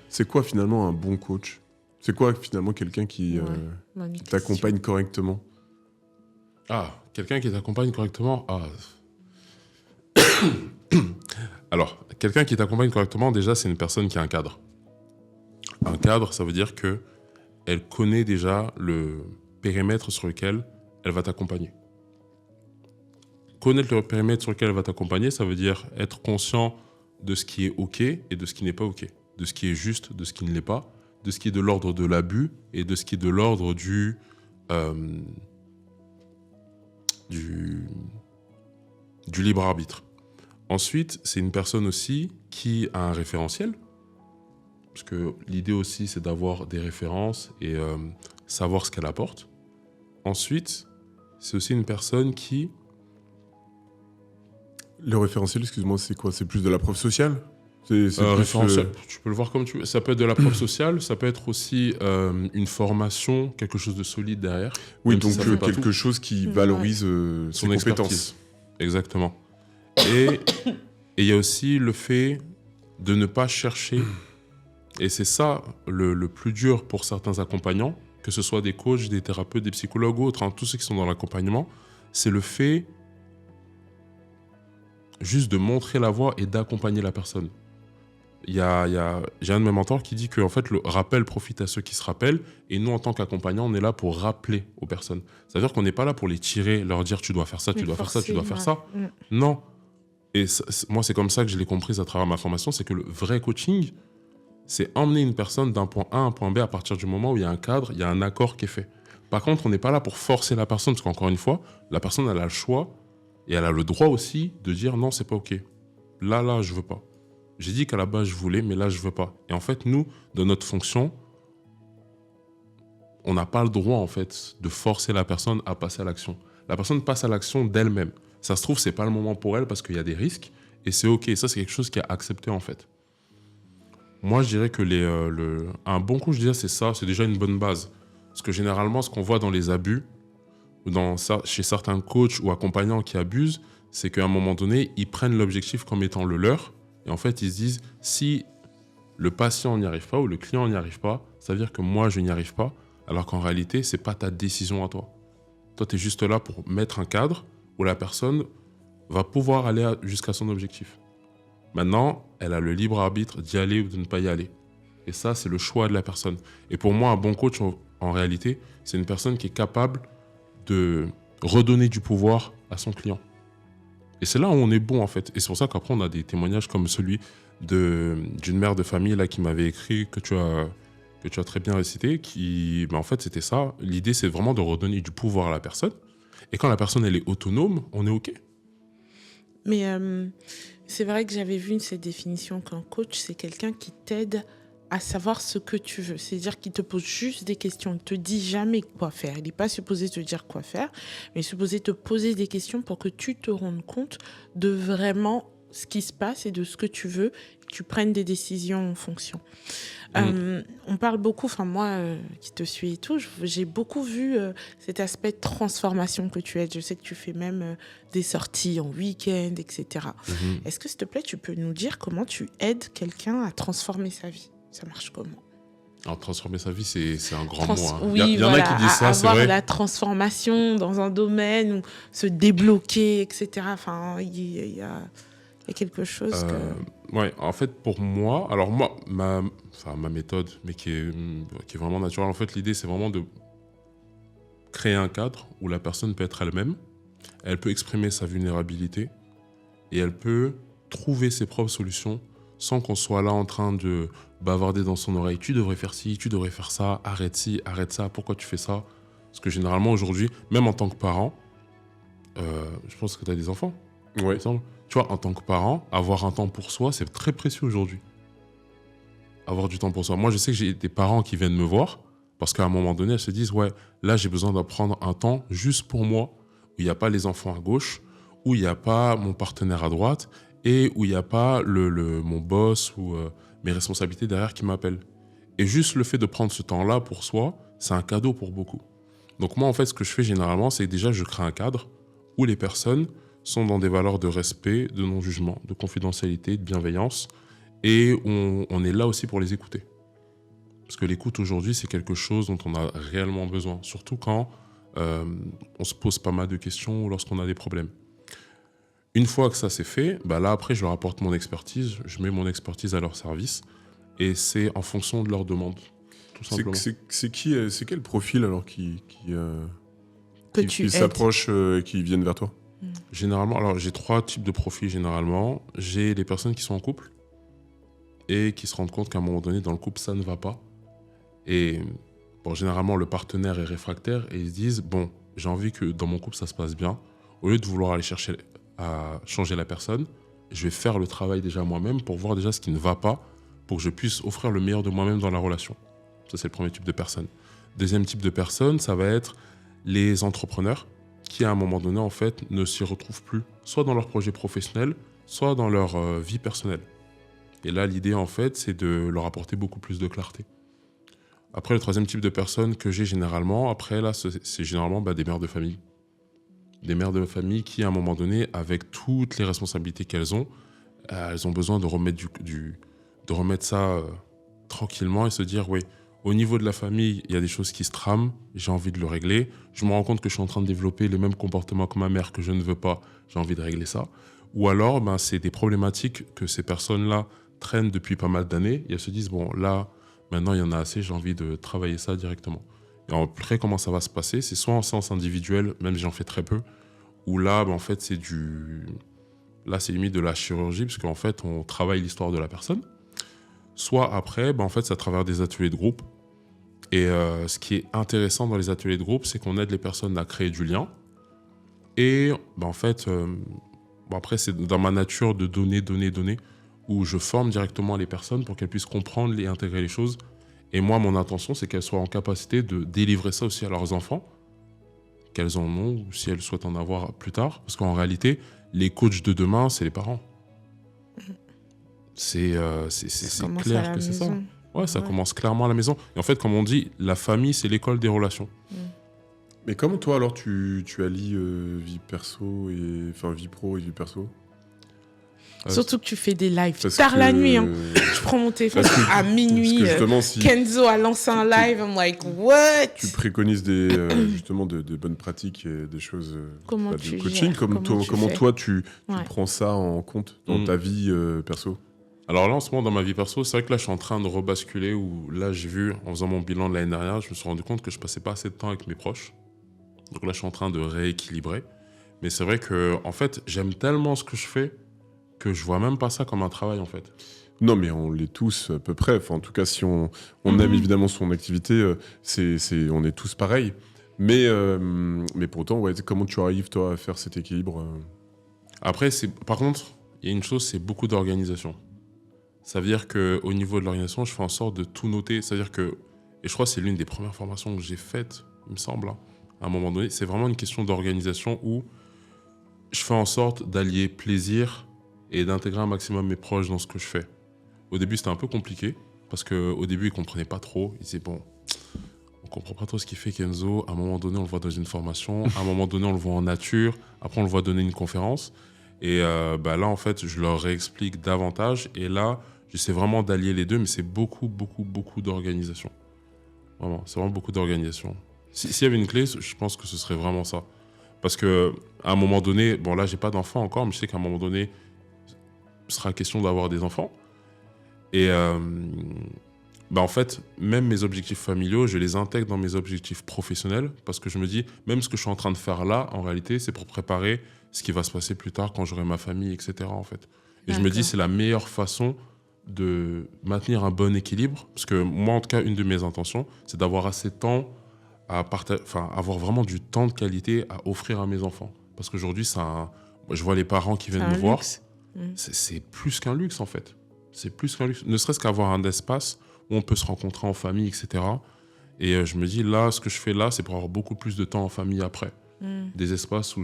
c'est quoi finalement un bon coach? C'est quoi finalement quelqu'un qui t'accompagne correctement? Quelqu'un qui t'accompagne correctement. Alors, quelqu'un qui t'accompagne correctement, déjà, c'est une personne qui a un cadre. Un cadre, ça veut dire qu'elle connaît déjà le périmètre sur lequel elle va t'accompagner. Connaître le périmètre sur lequel elle va t'accompagner, ça veut dire être conscient de ce qui est OK et de ce qui n'est pas OK. De ce qui est juste, de ce qui ne l'est pas, de ce qui est de l'ordre de l'abus et de ce qui est de l'ordre du libre arbitre. Ensuite, c'est une personne aussi qui a un référentiel. Parce que l'idée aussi, c'est d'avoir des références et savoir ce qu'elle apporte. Ensuite, c'est aussi une personne qui... Le référentiel, excuse-moi, c'est quoi? C'est plus de la preuve sociale? C'est plus, Référentiel, tu peux le voir comme tu veux. Ça peut être de la preuve sociale, ça peut être aussi une formation, quelque chose de solide derrière. Oui, même si donc ça fait pas quelque tout. chose qui valorise ses Son compétences. expertise. Exactement. Et il y a aussi le fait de ne pas chercher, et c'est ça le plus dur pour certains accompagnants, que ce soit des coachs, des thérapeutes, des psychologues ou autres, hein, tous ceux qui sont dans l'accompagnement, c'est le fait juste de montrer la voie et d'accompagner la personne. J'ai un de mes mentors qui dit que en fait, le rappel profite à ceux qui se rappellent, et nous, en tant qu'accompagnants, on est là pour rappeler aux personnes. C'est-à-dire qu'on n'est pas là pour les tirer, leur dire tu dois faire ça, tu dois faire ça, tu dois faire ça. Non. Et moi, c'est comme ça que je l'ai compris à travers ma formation, c'est que le vrai coaching, c'est emmener une personne d'un point A à un point B à partir du moment où il y a un cadre, il y a un accord qui est fait. Par contre, on n'est pas là pour forcer la personne, parce qu'encore une fois, la personne, elle a le choix et elle a le droit aussi de dire non, c'est pas OK. Là, je veux pas. J'ai dit qu'à la base, je voulais, mais là, je veux pas. Et en fait, nous, dans notre fonction, on n'a pas le droit, en fait, de forcer la personne à passer à l'action. La personne passe à l'action d'elle-même. Ça se trouve, c'est pas le moment pour elle parce qu'il y a des risques et c'est OK. Ça, c'est quelque chose qui est accepté, en fait. Moi, je dirais que un bon coach, c'est ça, c'est déjà une bonne base. Parce que généralement, ce qu'on voit dans les abus, ou chez certains coachs ou accompagnants qui abusent, c'est qu'à un moment donné, ils prennent l'objectif comme étant le leur. Et en fait, ils se disent, si le patient n'y arrive pas ou le client n'y arrive pas, ça veut dire que moi, je n'y arrive pas. Alors qu'en réalité, ce n'est pas ta décision à toi. Toi, tu es juste là pour mettre un cadre où la personne va pouvoir aller jusqu'à son objectif. Maintenant, elle a le libre arbitre d'y aller ou de ne pas y aller. Et ça, c'est le choix de la personne. Et pour moi, un bon coach, en réalité, c'est une personne qui est capable de redonner du pouvoir à son client. Et c'est là où on est bon, en fait. Et c'est pour ça qu'après, on a des témoignages comme celui d'une mère de famille là, qui m'avait écrit, que tu as très bien récité, en fait, c'était ça. L'idée, c'est vraiment de redonner du pouvoir à la personne. Et quand la personne, elle est autonome, on est OK. Mais c'est vrai que j'avais vu cette définition qu'un coach, c'est quelqu'un qui t'aide à savoir ce que tu veux. C'est-à-dire qu'il te pose juste des questions. Il ne te dit jamais quoi faire. Il n'est pas supposé te dire quoi faire, mais il est supposé te poser des questions pour que tu te rendes compte de vraiment ce qui se passe et de ce que tu veux, et que tu prennes des décisions en fonction. On parle beaucoup, enfin moi qui te suis et tout, j'ai beaucoup vu cet aspect de transformation que tu aides. Je sais que tu fais même des sorties en week-end, etc. Est-ce que, s'il te plaît, tu peux nous dire comment tu aides quelqu'un à transformer sa vie ? Ça marche comment ? Alors, transformer sa vie, c'est un grand mot. Hein. Oui, il y en a qui disent ça, c'est vrai. Avoir la transformation dans un domaine, ou se débloquer, etc. Enfin, il y a quelque chose que... Ouais, en fait, pour moi, alors moi, ma méthode, mais qui est vraiment naturelle, en fait, l'idée, c'est vraiment de créer un cadre où la personne peut être elle-même, elle peut exprimer sa vulnérabilité et elle peut trouver ses propres solutions sans qu'on soit là en train de bavarder dans son oreille. Tu devrais faire ci, tu devrais faire ça, arrête ci, arrête ça, pourquoi tu fais ça ? Parce que généralement, aujourd'hui, même en tant que parent, je pense que tu as des enfants, Ouais. tu vois, en tant que parent, avoir un temps pour soi, c'est très précieux aujourd'hui. Avoir du temps pour soi. Moi, je sais que j'ai des parents qui viennent me voir parce qu'à un moment donné, elles se disent « Ouais, là, j'ai besoin de prendre un temps juste pour moi, où il n'y a pas les enfants à gauche, où il n'y a pas mon partenaire à droite et où il n'y a pas mon boss ou mes responsabilités derrière qui m'appellent. » Et juste le fait de prendre ce temps-là pour soi, c'est un cadeau pour beaucoup. Donc moi, en fait, ce que je fais généralement, c'est que déjà, je crée un cadre où les personnes sont dans des valeurs de respect, de non-jugement, de confidentialité, de bienveillance, et on est là aussi pour les écouter. Parce que l'écoute aujourd'hui, c'est quelque chose dont on a réellement besoin, surtout quand on se pose pas mal de questions ou lorsqu'on a des problèmes. Une fois que ça c'est fait, là après je leur apporte mon expertise, je mets mon expertise à leur service, et c'est en fonction de leurs demandes, tout simplement. C'est quel profil alors qui tu s'approchent, qui viennent vers toi ? Généralement, alors j'ai 3 types de profils généralement. J'ai les personnes qui sont en couple et qui se rendent compte qu'à un moment donné, dans le couple, ça ne va pas. Et généralement, le partenaire est réfractaire et ils se disent « Bon, j'ai envie que dans mon couple, ça se passe bien. Au lieu de vouloir aller chercher à changer la personne, je vais faire le travail déjà moi-même pour voir déjà ce qui ne va pas, pour que je puisse offrir le meilleur de moi-même dans la relation. » Ça, c'est le premier type de personne. Deuxième type de personne, ça va être les entrepreneurs qui, à un moment donné, en fait, ne s'y retrouvent plus, soit dans leur projet professionnel, soit dans leur vie personnelle. Et là, l'idée, en fait, c'est de leur apporter beaucoup plus de clarté. Après, le troisième type de personnes que j'ai généralement, après, là, c'est généralement des mères de famille. Des mères de famille qui, à un moment donné, avec toutes les responsabilités qu'elles ont besoin de remettre, de remettre ça tranquillement et se dire, oui, au niveau de la famille, il y a des choses qui se trament, j'ai envie de le régler. Je me rends compte que je suis en train de développer les mêmes comportements que ma mère que je ne veux pas, j'ai envie de régler ça. Ou alors, c'est des problématiques que ces personnes-là traînent depuis pas mal d'années et elles se disent, bon, là, maintenant, il y en a assez, j'ai envie de travailler ça directement. Et après, comment ça va se passer? C'est soit en séance individuelle, même si j'en fais très peu, ou là, en fait, là, c'est limite de la chirurgie, parce qu'en fait, on travaille l'histoire de la personne. Soit après, en fait, c'est à travers des ateliers de groupe. Et ce qui est intéressant dans les ateliers de groupe, c'est qu'on aide les personnes à créer du lien. Et en fait, après, c'est dans ma nature de donner, où je forme directement les personnes pour qu'elles puissent comprendre et intégrer les choses. Et moi, mon intention, c'est qu'elles soient en capacité de délivrer ça aussi à leurs enfants, qu'elles en ont, ou si elles souhaitent en avoir plus tard. Parce qu'en réalité, les coachs de demain, c'est les parents. C'est clair que c'est ça. Ouais, ça commence clairement à la maison. Et en fait, comme on dit, la famille, c'est l'école des relations. Mais comment toi, alors, tu allies vie perso et... Enfin, vie pro et vie perso? Surtout que tu fais des lives tard la nuit. Je prends mon téléphone à minuit. Si Kenzo a lancé un live. I'm like, what? Tu préconises justement de bonnes pratiques et des choses tu de coaching. Comment toi, tu prends ça en compte dans ta vie perso? Alors là, en ce moment, dans ma vie perso, c'est vrai que là, je suis en train de rebasculer où là, j'ai vu, en faisant mon bilan de l'année dernière, je me suis rendu compte que je passais pas assez de temps avec mes proches. Donc là, je suis en train de rééquilibrer. Mais c'est vrai que, en fait, j'aime tellement ce que je fais que je vois même pas ça comme un travail, en fait. Non, mais on l'est tous à peu près. Enfin, en tout cas, si on aime évidemment son activité, on est tous pareils. Mais pourtant, comment tu arrives, toi, à faire cet équilibre Après, par contre, il y a une chose, c'est beaucoup d'organisation. Ça veut dire qu'au niveau de l'organisation, je fais en sorte de tout noter. C'est-à-dire que, et je crois que c'est l'une des premières formations que j'ai faites, il me semble, à un moment donné, c'est vraiment une question d'organisation où je fais en sorte d'allier plaisir et d'intégrer un maximum mes proches dans ce que je fais. Au début, c'était un peu compliqué, parce qu'au début, ils ne comprenaient pas trop. Ils disaient, bon, on ne comprend pas trop ce qu'il fait Kenzo. À un moment donné, on le voit dans une formation. À un moment donné, on le voit en nature. Après, on le voit donner une conférence. Et là, en fait, je leur réexplique davantage. Et là, j'essaie vraiment d'allier les deux, mais c'est beaucoup, beaucoup, beaucoup d'organisation. Vraiment, c'est vraiment beaucoup d'organisation. S'il y avait une clé, je pense que ce serait vraiment ça. Parce qu'à un moment donné, bon là, j'ai pas d'enfant encore, mais je sais qu'à un moment donné, ce sera question d'avoir des enfants. Et en fait, même mes objectifs familiaux, je les intègre dans mes objectifs professionnels, parce que je me dis, même ce que je suis en train de faire là, en réalité, c'est pour préparer ce qui va se passer plus tard quand j'aurai ma famille, etc. En fait. Et je me dis, c'est la meilleure façon de maintenir un bon équilibre, parce que moi, en tout cas, une de mes intentions, c'est d'avoir assez de temps avoir vraiment du temps de qualité à offrir à mes enfants. Parce qu'aujourd'hui, je vois les parents qui viennent me voir, c'est plus qu'un luxe, en fait. C'est plus qu'un luxe. Ne serait-ce qu'avoir un espace où on peut se rencontrer en famille, etc. Et je me dis, là, ce que je fais là, c'est pour avoir beaucoup plus de temps en famille après. Des espaces où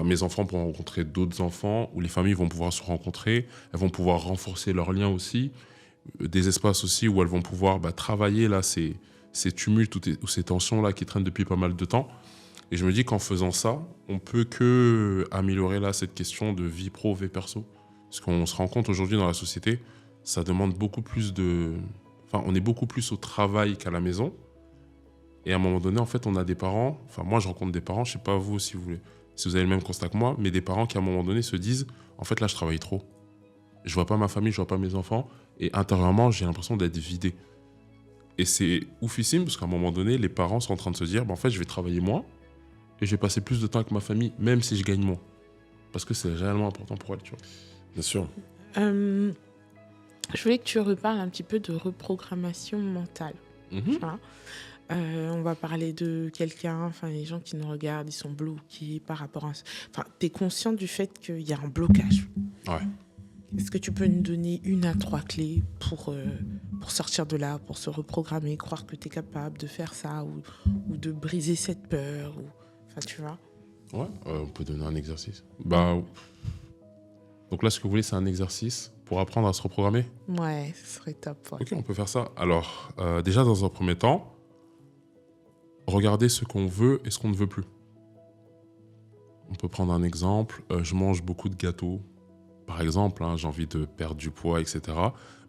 mes enfants pourront rencontrer d'autres enfants, où les familles vont pouvoir se rencontrer, elles vont pouvoir renforcer leurs liens aussi. Des espaces aussi où elles vont pouvoir travailler là, ces tumultes ou ces tensions-là qui traînent depuis pas mal de temps. Et je me dis qu'en faisant ça, on peut que améliorer là cette question de vie pro, vie perso. Parce qu'on se rend compte aujourd'hui dans la société, ça demande beaucoup plus on est beaucoup plus au travail qu'à la maison. Et à un moment donné, en fait, on a des parents, moi je rencontre des parents, je sais pas vous si vous avez le même constat que moi, mais des parents qui à un moment donné se disent, en fait là je travaille trop. Je vois pas ma famille, je vois pas mes enfants, et intérieurement j'ai l'impression d'être vidé. Et c'est oufissime parce qu'à un moment donné, les parents sont en train de se dire, en fait je vais travailler moins, et je vais passer plus de temps avec ma famille, même si je gagne moins. Parce que c'est réellement important pour elles, tu vois. Bien sûr. Je voulais que tu reparles un petit peu de reprogrammation mentale. On va parler de quelqu'un, les gens qui nous regardent, ils sont bloqués par rapport à... tu es conscient du fait qu'il y a un blocage. Ouais. Est-ce que tu peux nous donner 1 à 3 clés pour sortir de là, pour se reprogrammer, croire que tu es capable de faire ça ou de briser cette peur tu vois? Ouais, on peut donner un exercice. Donc là, ce que vous voulez, c'est un exercice pour apprendre à se reprogrammer. Ouais, ce serait top. Ouais. Ok, on peut faire ça. Alors, déjà, dans un premier temps, regardez ce qu'on veut et ce qu'on ne veut plus. On peut prendre un exemple. Je mange beaucoup de gâteaux. Par exemple, j'ai envie de perdre du poids, etc.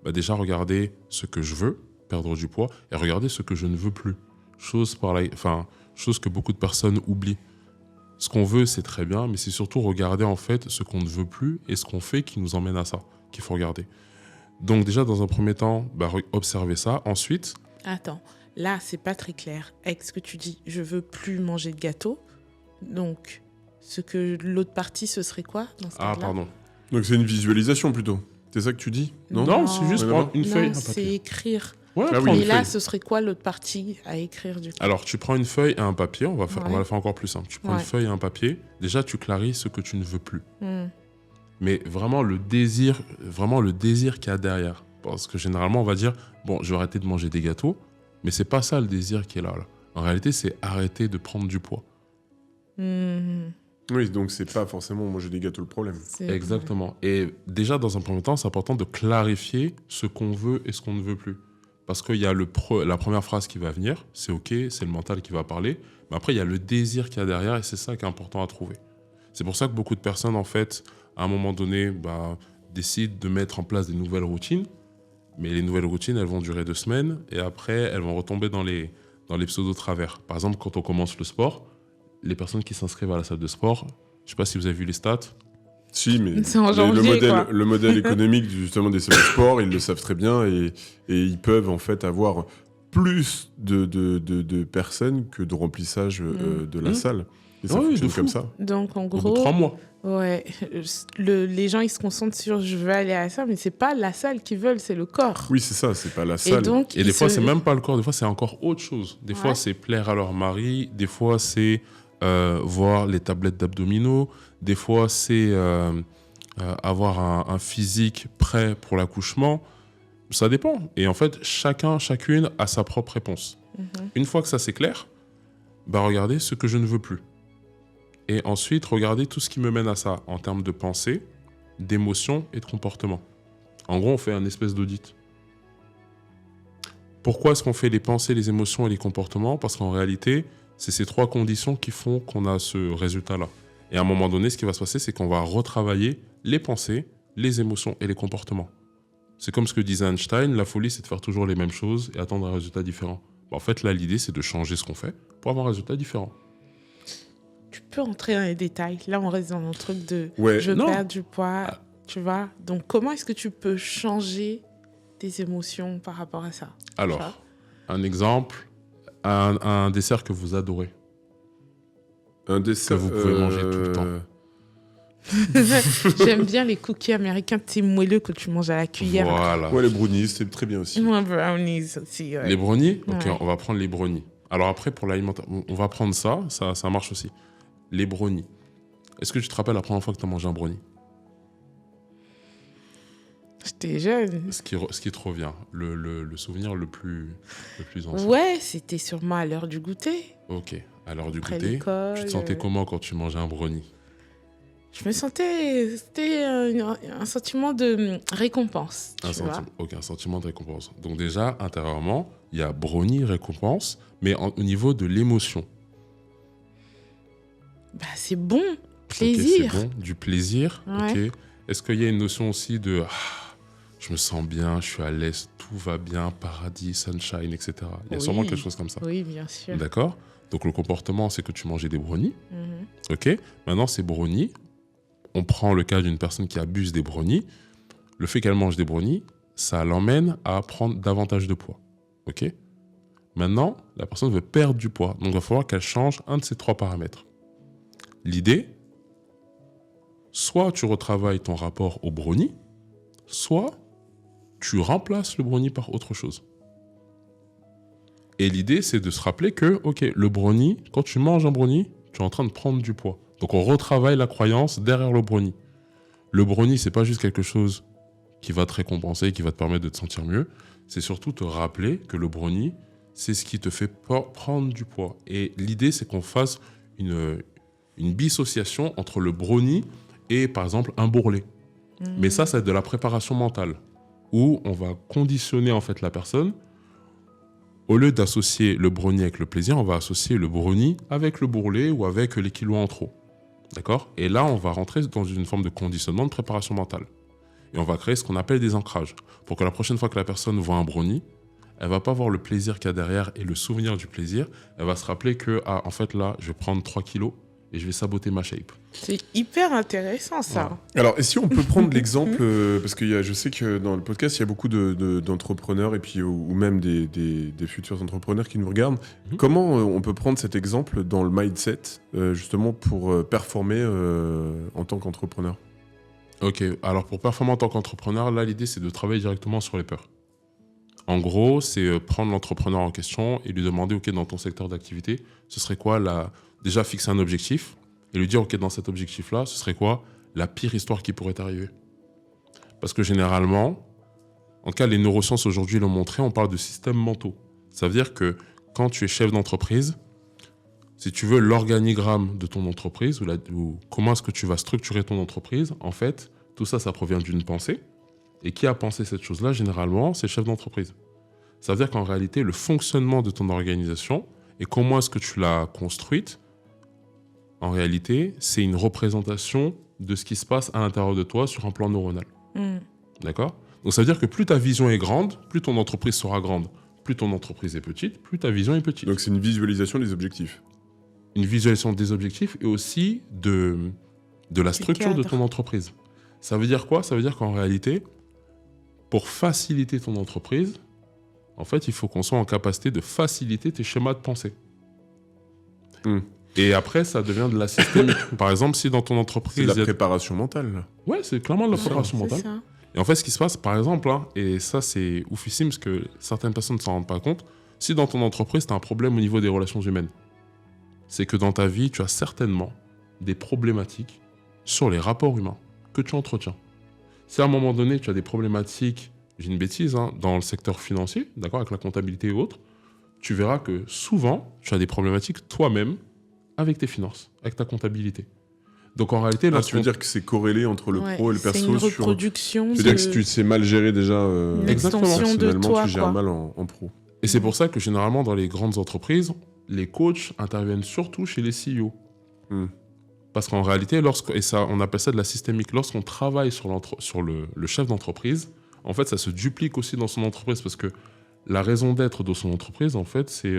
Déjà, regardez ce que je veux, perdre du poids, et regardez ce que je ne veux plus. Chose que beaucoup de personnes oublient. Ce qu'on veut, c'est très bien, mais c'est surtout regarder en fait ce qu'on ne veut plus et ce qu'on fait qui nous emmène à ça, qu'il faut regarder. Donc déjà, dans un premier temps, observez ça. Ensuite... Attends, là, c'est pas très clair. Avec ce que tu dis, je veux plus manger de gâteau. Donc, l'autre partie, ce serait quoi dans ce cas-là ? pardon. Donc c'est une visualisation plutôt. C'est ça que tu dis ? Non, c'est juste prendre une feuille, un c'est papier. écrire. Ouais, Et là, ce serait quoi l'autre partie à écrire du coup ? Alors, tu prends une feuille et un papier. On va la faire encore plus simple. Tu prends une feuille et un papier. Déjà, tu clarifies ce que tu ne veux plus. Mais vraiment le désir qu'il y a derrière. Parce que généralement, on va dire, je vais arrêter de manger des gâteaux. Mais c'est pas ça le désir qui est là. En réalité, c'est arrêter de prendre du poids. Oui, donc c'est pas forcément manger des gâteaux le problème. Exactement. Et déjà, dans un premier temps, c'est important de clarifier ce qu'on veut et ce qu'on ne veut plus. Parce qu'il y a la première phrase qui va venir, c'est OK, c'est le mental qui va parler. Mais après, il y a le désir qu'il y a derrière et c'est ça qui est important à trouver. C'est pour ça que beaucoup de personnes, en fait, à un moment donné, décident de mettre en place des nouvelles routines. Mais les nouvelles routines, elles vont durer 2 semaines et après, elles vont retomber dans les pseudo-travers. Par exemple, quand on commence le sport, les personnes qui s'inscrivent à la salle de sport, je ne sais pas si vous avez vu les stats. Si, mais c'est en janvier, le modèle économique justement des salles de sport, ils le savent très bien et ils peuvent en fait avoir plus de personnes que de remplissage de la salle. Et ça fonctionne comme ça. Donc en Au bout gros, de 3 mois. Ouais, les gens ils se concentrent sur je veux aller à la salle, mais c'est pas la salle qu'ils veulent, c'est le corps. Oui, c'est ça, c'est pas la salle. Et des fois, c'est même pas le corps, des fois, c'est encore autre chose. Des fois, c'est plaire à leur mari, des fois, c'est voir les tablettes d'abdominaux, des fois, c'est avoir un physique prêt pour l'accouchement. Ça dépend. Et en fait, chacune a sa propre réponse. Une fois que ça, c'est clair, regardez ce que je ne veux plus. Et ensuite, regardez tout ce qui me mène à ça, en termes de pensée, d'émotion et de comportement. En gros, on fait un espèce d'audit. Pourquoi est-ce qu'on fait les pensées, les émotions et les comportements ? Parce qu'en réalité, c'est ces 3 conditions qui font qu'on a ce résultat-là. Et à un moment donné, ce qui va se passer, c'est qu'on va retravailler les pensées, les émotions et les comportements. C'est comme ce que disait Einstein, la folie, c'est de faire toujours les mêmes choses et attendre un résultat différent. En fait, là, l'idée, c'est de changer ce qu'on fait pour avoir un résultat différent. Tu peux entrer dans les détails. Là, on reste dans le truc de je perds du poids, tu vois. Donc, comment est-ce que tu peux changer tes émotions par rapport à ça ? Alors, un exemple, un dessert que vous adorez. Un dessert que vous pouvez manger tout le temps. J'aime bien les cookies américains, petits moelleux que tu manges à la cuillère. Voilà. Ouais, les brownies, c'est très bien aussi. Ouais, brownies aussi. Ouais. Les brownies ? Ok, on va prendre les brownies. Alors après, pour l'alimentation, on va prendre ça marche aussi. Les brownies. Est-ce que tu te rappelles la première fois que tu as mangé un brownie ? J'étais jeune. Ce qui te revient, le souvenir le plus ancien. Ouais, c'était sûrement à l'heure du goûter. Ok, à l'heure du Après goûter. l'école, Tu te sentais comment quand tu mangeais un brownie ? Je me sentais... C'était un sentiment de récompense, tu vois. Ok, un sentiment de récompense. Donc déjà, intérieurement, il y a brownie, récompense, mais au niveau de l'émotion. C'est bon, plaisir. Okay, c'est bon, du plaisir. Ouais. Ok. Est-ce qu'il y a une notion aussi de je me sens bien, je suis à l'aise, tout va bien, paradis, sunshine, etc. Il y a sûrement quelque chose comme ça. Oui, bien sûr. D'accord ? Donc le comportement, c'est que tu mangeais des brownies. Ok. Maintenant, ces brownies, on prend le cas d'une personne qui abuse des brownies. Le fait qu'elle mange des brownies, ça l'emmène à prendre davantage de poids. Ok ? Maintenant, la personne veut perdre du poids. Donc il va falloir qu'elle change un de ces 3 paramètres. L'idée, soit tu retravailles ton rapport au brownie, soit tu remplaces le brownie par autre chose. Et l'idée, c'est de se rappeler que, ok, le brownie, quand tu manges un brownie, tu es en train de prendre du poids. Donc on retravaille la croyance derrière le brownie. Le brownie, c'est pas juste quelque chose qui va te récompenser, qui va te permettre de te sentir mieux. C'est surtout te rappeler que le brownie, c'est ce qui te fait prendre du poids. Et l'idée, c'est qu'on fasse une dissociation entre le brownie et, par exemple, un bourrelet. Mais ça va être de la préparation mentale, où on va conditionner en fait la personne. Au lieu d'associer le brownie avec le plaisir, on va associer le brownie avec le bourrelet ou avec les kilos en trop. D'accord ? Et là, on va rentrer dans une forme de conditionnement de préparation mentale. Et on va créer ce qu'on appelle des ancrages. Pour que la prochaine fois que la personne voit un brownie, elle ne va pas voir le plaisir qu'il y a derrière et le souvenir du plaisir. Elle va se rappeler que, en fait, là, je vais prendre 3 kilos et je vais saboter ma shape. C'est hyper intéressant, ça. Ouais. Alors, et si on peut prendre l'exemple, parce que je sais que dans le podcast, il y a beaucoup d'entrepreneurs et puis, ou même des futurs entrepreneurs qui nous regardent. Comment on peut prendre cet exemple dans le mindset, justement, pour performer en tant qu'entrepreneur ? Ok, alors pour performer en tant qu'entrepreneur, là, l'idée, c'est de travailler directement sur les peurs. En gros, c'est prendre l'entrepreneur en question et lui demander, ok, dans ton secteur d'activité, ce serait quoi déjà fixer un objectif et lui dire, ok, dans cet objectif-là, ce serait quoi la pire histoire qui pourrait arriver ? Parce que généralement, en tout cas, les neurosciences aujourd'hui l'ont montré, on parle de systèmes mentaux. Ça veut dire que quand tu es chef d'entreprise, si tu veux l'organigramme de ton entreprise ou comment est-ce que tu vas structurer ton entreprise, en fait, tout ça, ça provient d'une pensée. Et qui a pensé cette chose-là, généralement, c'est le chef d'entreprise. Ça veut dire qu'en réalité, le fonctionnement de ton organisation et comment est-ce que tu l'as construite, en réalité, c'est une représentation de ce qui se passe à l'intérieur de toi sur un plan neuronal. D'accord ? Donc ça veut dire que plus ta vision est grande, plus ton entreprise sera grande. Plus ton entreprise est petite, plus ta vision est petite. Donc c'est une visualisation des objectifs. Une visualisation des objectifs et aussi de la structure de ton entreprise. Ça veut dire quoi ? Ça veut dire qu'en réalité, pour faciliter ton entreprise, en fait, il faut qu'on soit en capacité de faciliter tes schémas de pensée. Et après, ça devient de la systémique. Par exemple, si dans ton entreprise... C'est de la préparation mentale, là. Ouais, c'est clairement de la préparation mentale. Ça. Et en fait, ce qui se passe, par exemple, et ça, c'est oufissime parce que certaines personnes ne s'en rendent pas compte, si dans ton entreprise, tu as un problème au niveau des relations humaines, c'est que dans ta vie, tu as certainement des problématiques sur les rapports humains que tu entretiens. Si à un moment donné, tu as des problématiques, j'ai une bêtise, dans le secteur financier, d'accord, avec la comptabilité et autres, tu verras que souvent, tu as des problématiques toi-même avec tes finances, avec ta comptabilité. Donc en réalité... tu veux dire que c'est corrélé entre le pro et le perso. C'est une reproduction. C'est-à-dire que si tu sais mal gérer déjà extension de toi, tu gères mal en pro. Et c'est pour ça que généralement, dans les grandes entreprises, les coachs interviennent surtout chez les CEO. Parce qu'en réalité, on appelle ça de la systémique, lorsqu'on travaille sur le chef d'entreprise, en fait, ça se duplique aussi dans son entreprise parce que la raison d'être de son entreprise, en fait, c'est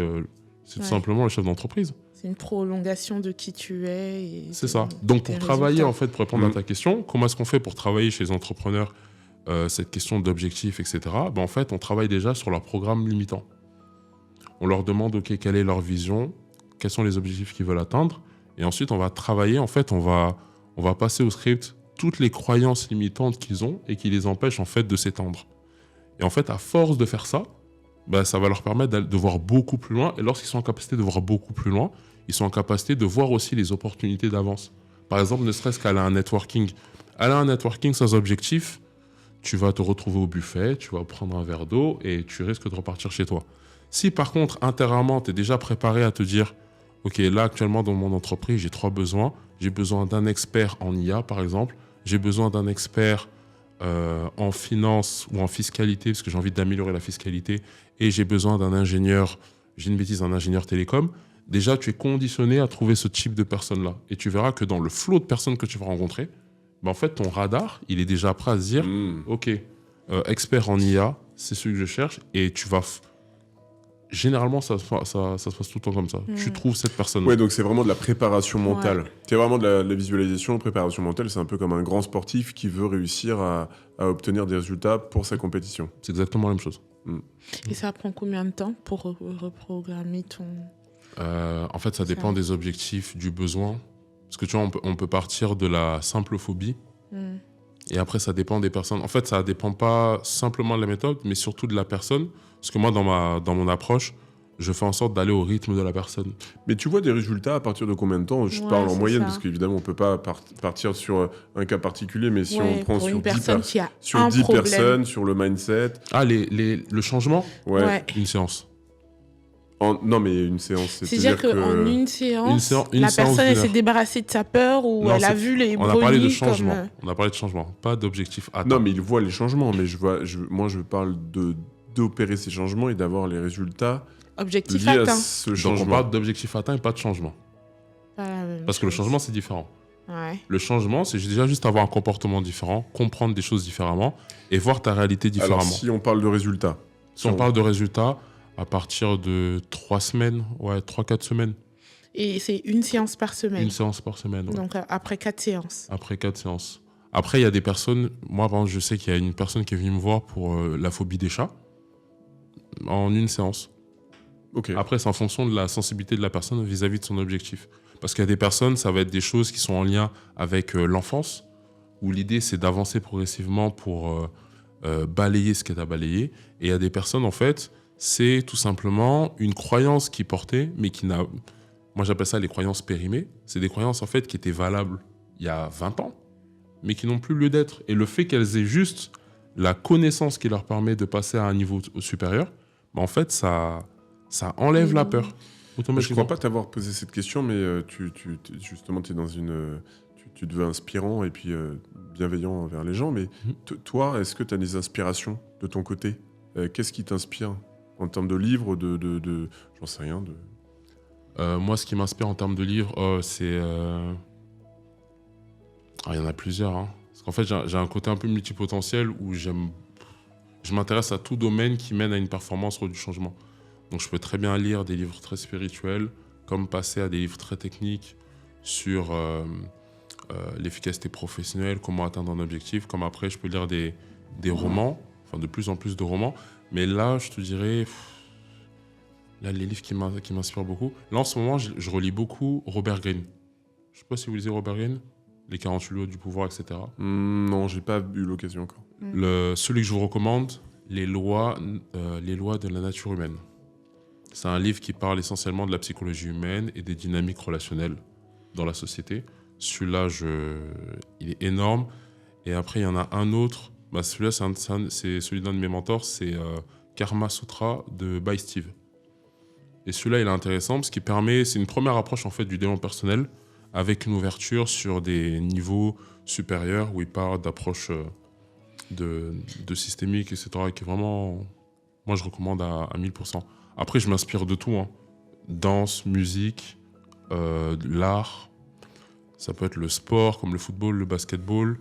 tout simplement le chef d'entreprise. C'est une prolongation de qui tu es. C'est ça. Donc, pour travailler, en fait, pour répondre à ta question, comment est-ce qu'on fait pour travailler chez les entrepreneurs cette question d'objectifs, etc. En fait, on travaille déjà sur leur programme limitant. On leur demande, OK, quelle est leur vision, quels sont les objectifs qu'ils veulent atteindre. Et ensuite, on va travailler, en fait, on va passer au script toutes les croyances limitantes qu'ils ont et qui les empêchent, en fait, de s'étendre. Et en fait, à force de faire ça, ça va leur permettre de voir beaucoup plus loin. Et lorsqu'ils sont en capacité de voir beaucoup plus loin, ils sont en capacité de voir aussi les opportunités d'avance. Par exemple, ne serait-ce qu'aller à un networking. Aller à un networking sans objectif, tu vas te retrouver au buffet, tu vas prendre un verre d'eau et tu risques de repartir chez toi. Si par contre, intérieurement, tu es déjà préparé à te dire « Ok, là, actuellement, dans mon entreprise, j'ai 3 besoins. J'ai besoin d'un expert en IA, par exemple. J'ai besoin d'un expert en finance ou en fiscalité, parce que j'ai envie d'améliorer la fiscalité. Et j'ai besoin d'un ingénieur, un ingénieur télécom. » Déjà, tu es conditionné à trouver ce type de personnes-là. Et tu verras que dans le flot de personnes que tu vas rencontrer, en fait, ton radar, il est déjà prêt à se dire « Ok, expert en IA, c'est celui que je cherche. » Et tu vas... Généralement, ça se passe tout le temps comme ça. Tu trouves cette personne. Ouais, donc c'est vraiment de la préparation mentale. C'est vraiment de la visualisation, de préparation mentale. C'est un peu comme un grand sportif qui veut réussir à obtenir des résultats pour sa compétition. C'est exactement la même chose. Et ça prend combien de temps pour reprogrammer ton... En fait, ça dépend des objectifs, du besoin. Parce que tu vois, on peut partir de la simple phobie. Et après, ça dépend des personnes. En fait, ça ne dépend pas simplement de la méthode, mais surtout de la personne. Parce que moi, dans mon approche, je fais en sorte d'aller au rythme de la personne. Mais tu vois des résultats à partir de combien de temps ? Je parle en moyenne, parce qu'évidemment, on ne peut pas partir sur un cas particulier, mais si on prend sur 10 personnes, sur le mindset... Ah, le changement ? Ouais. Une séance. Non, mais une séance, C'est-à-dire qu'en une séance, une la séance personne, elle d'une s'est heure. débarrassée de sa peur ou Non, elle a c'est- vu les On a parlé de brownies changement. comme... On a parlé de changement, pas d'objectif atteint. Non, mais il voit les changements, mais moi, je parle d'opérer ces changements et d'avoir les résultats Objectif liés à atteint. ce Donc changement. on parle d'objectif atteint et pas de changement. Pas la même Parce que le chose. changement, c'est différent. Ouais. Le changement, c'est déjà juste avoir un comportement différent, comprendre des choses différemment et voir ta réalité différemment. Alors, si on parle de résultats. Si on parle de résultats, à partir de 3 semaines, 3-4 semaines, Et c'est une séance par semaine. une séance par semaine. Ouais. Donc après 4 séances. Après 4 séances. Après, il y a des personnes, moi par exemple, je sais qu'il y a une personne qui est venue me voir pour la phobie des chats en une séance. Ok. Après, c'est en fonction de la sensibilité de la personne vis-à-vis de son objectif. Parce qu'il y a des personnes, ça va être des choses qui sont en lien avec l'enfance, où l'idée c'est d'avancer progressivement pour balayer ce qui est à balayer. Et il y a des personnes, en fait, c'est tout simplement une croyance qui portait, mais qui n'a... Moi, j'appelle ça les croyances périmées. C'est des croyances, en fait, qui étaient valables il y a 20 ans, mais qui n'ont plus lieu d'être. Et le fait qu'elles aient juste la connaissance qui leur permet de passer à un niveau supérieur, bah, en fait, ça enlève la peur. Je ne crois pas t'avoir posé cette question, mais justement, tu es dans une... Tu te veux inspirant et puis bienveillant envers les gens, mais toi, est-ce que tu as des inspirations de ton côté ? Qu'est-ce qui t'inspire en termes de livres, j'en sais rien, moi, ce qui m'inspire en termes de livres, c'est... il y en a plusieurs. Hein. Parce qu'en fait, j'ai un côté un peu multipotentiel où je m'intéresse à tout domaine qui mène à une performance ou du changement. Donc, je peux très bien lire des livres très spirituels, comme passer à des livres très techniques sur l'efficacité professionnelle, comment atteindre un objectif. Comme après, je peux lire des romans, enfin de plus en plus de romans. Mais là, je te dirais... Là, les livres qui m'inspirent beaucoup. Là, en ce moment, je relis beaucoup Robert Greene. Je ne sais pas si vous lisez Robert Greene, Les 48 lois du pouvoir, etc. Non, j'ai pas eu l'occasion encore. Celui que je vous recommande, les lois de la nature humaine. C'est un livre qui parle essentiellement de la psychologie humaine et des dynamiques relationnelles dans la société. Celui-là, il est énorme. Et après, il y en a un autre. Bah, celui-là, c'est celui d'un de mes mentors, c'est Karma Sutra de By Steve. Et celui-là, il est intéressant parce qu'il permet, c'est une première approche en fait du développement personnel avec une ouverture sur des niveaux supérieurs où il parle d'approche de systémique, etc. qui est vraiment, moi je recommande à 1000%. Après, je m'inspire de tout, hein. Danse, musique, l'art, ça peut être le sport comme le football, le basketball.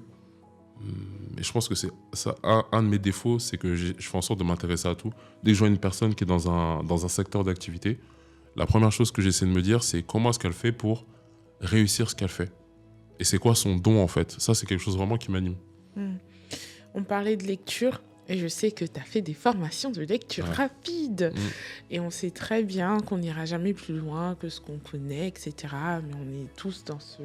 Et je pense que c'est ça, un de mes défauts, c'est que je fais en sorte de m'intéresser à tout. Dès que je vois une personne qui est dans un secteur d'activité, la première chose que j'essaie de me dire, c'est comment est-ce qu'elle fait pour réussir ce qu'elle fait. Et c'est quoi son don, en fait. Ça, c'est quelque chose vraiment qui m'anime. On parlait de lecture, et je sais que tu as fait des formations de lecture rapide. Et on sait très bien qu'on n'ira jamais plus loin que ce qu'on connaît, etc. Mais on est tous dans ce...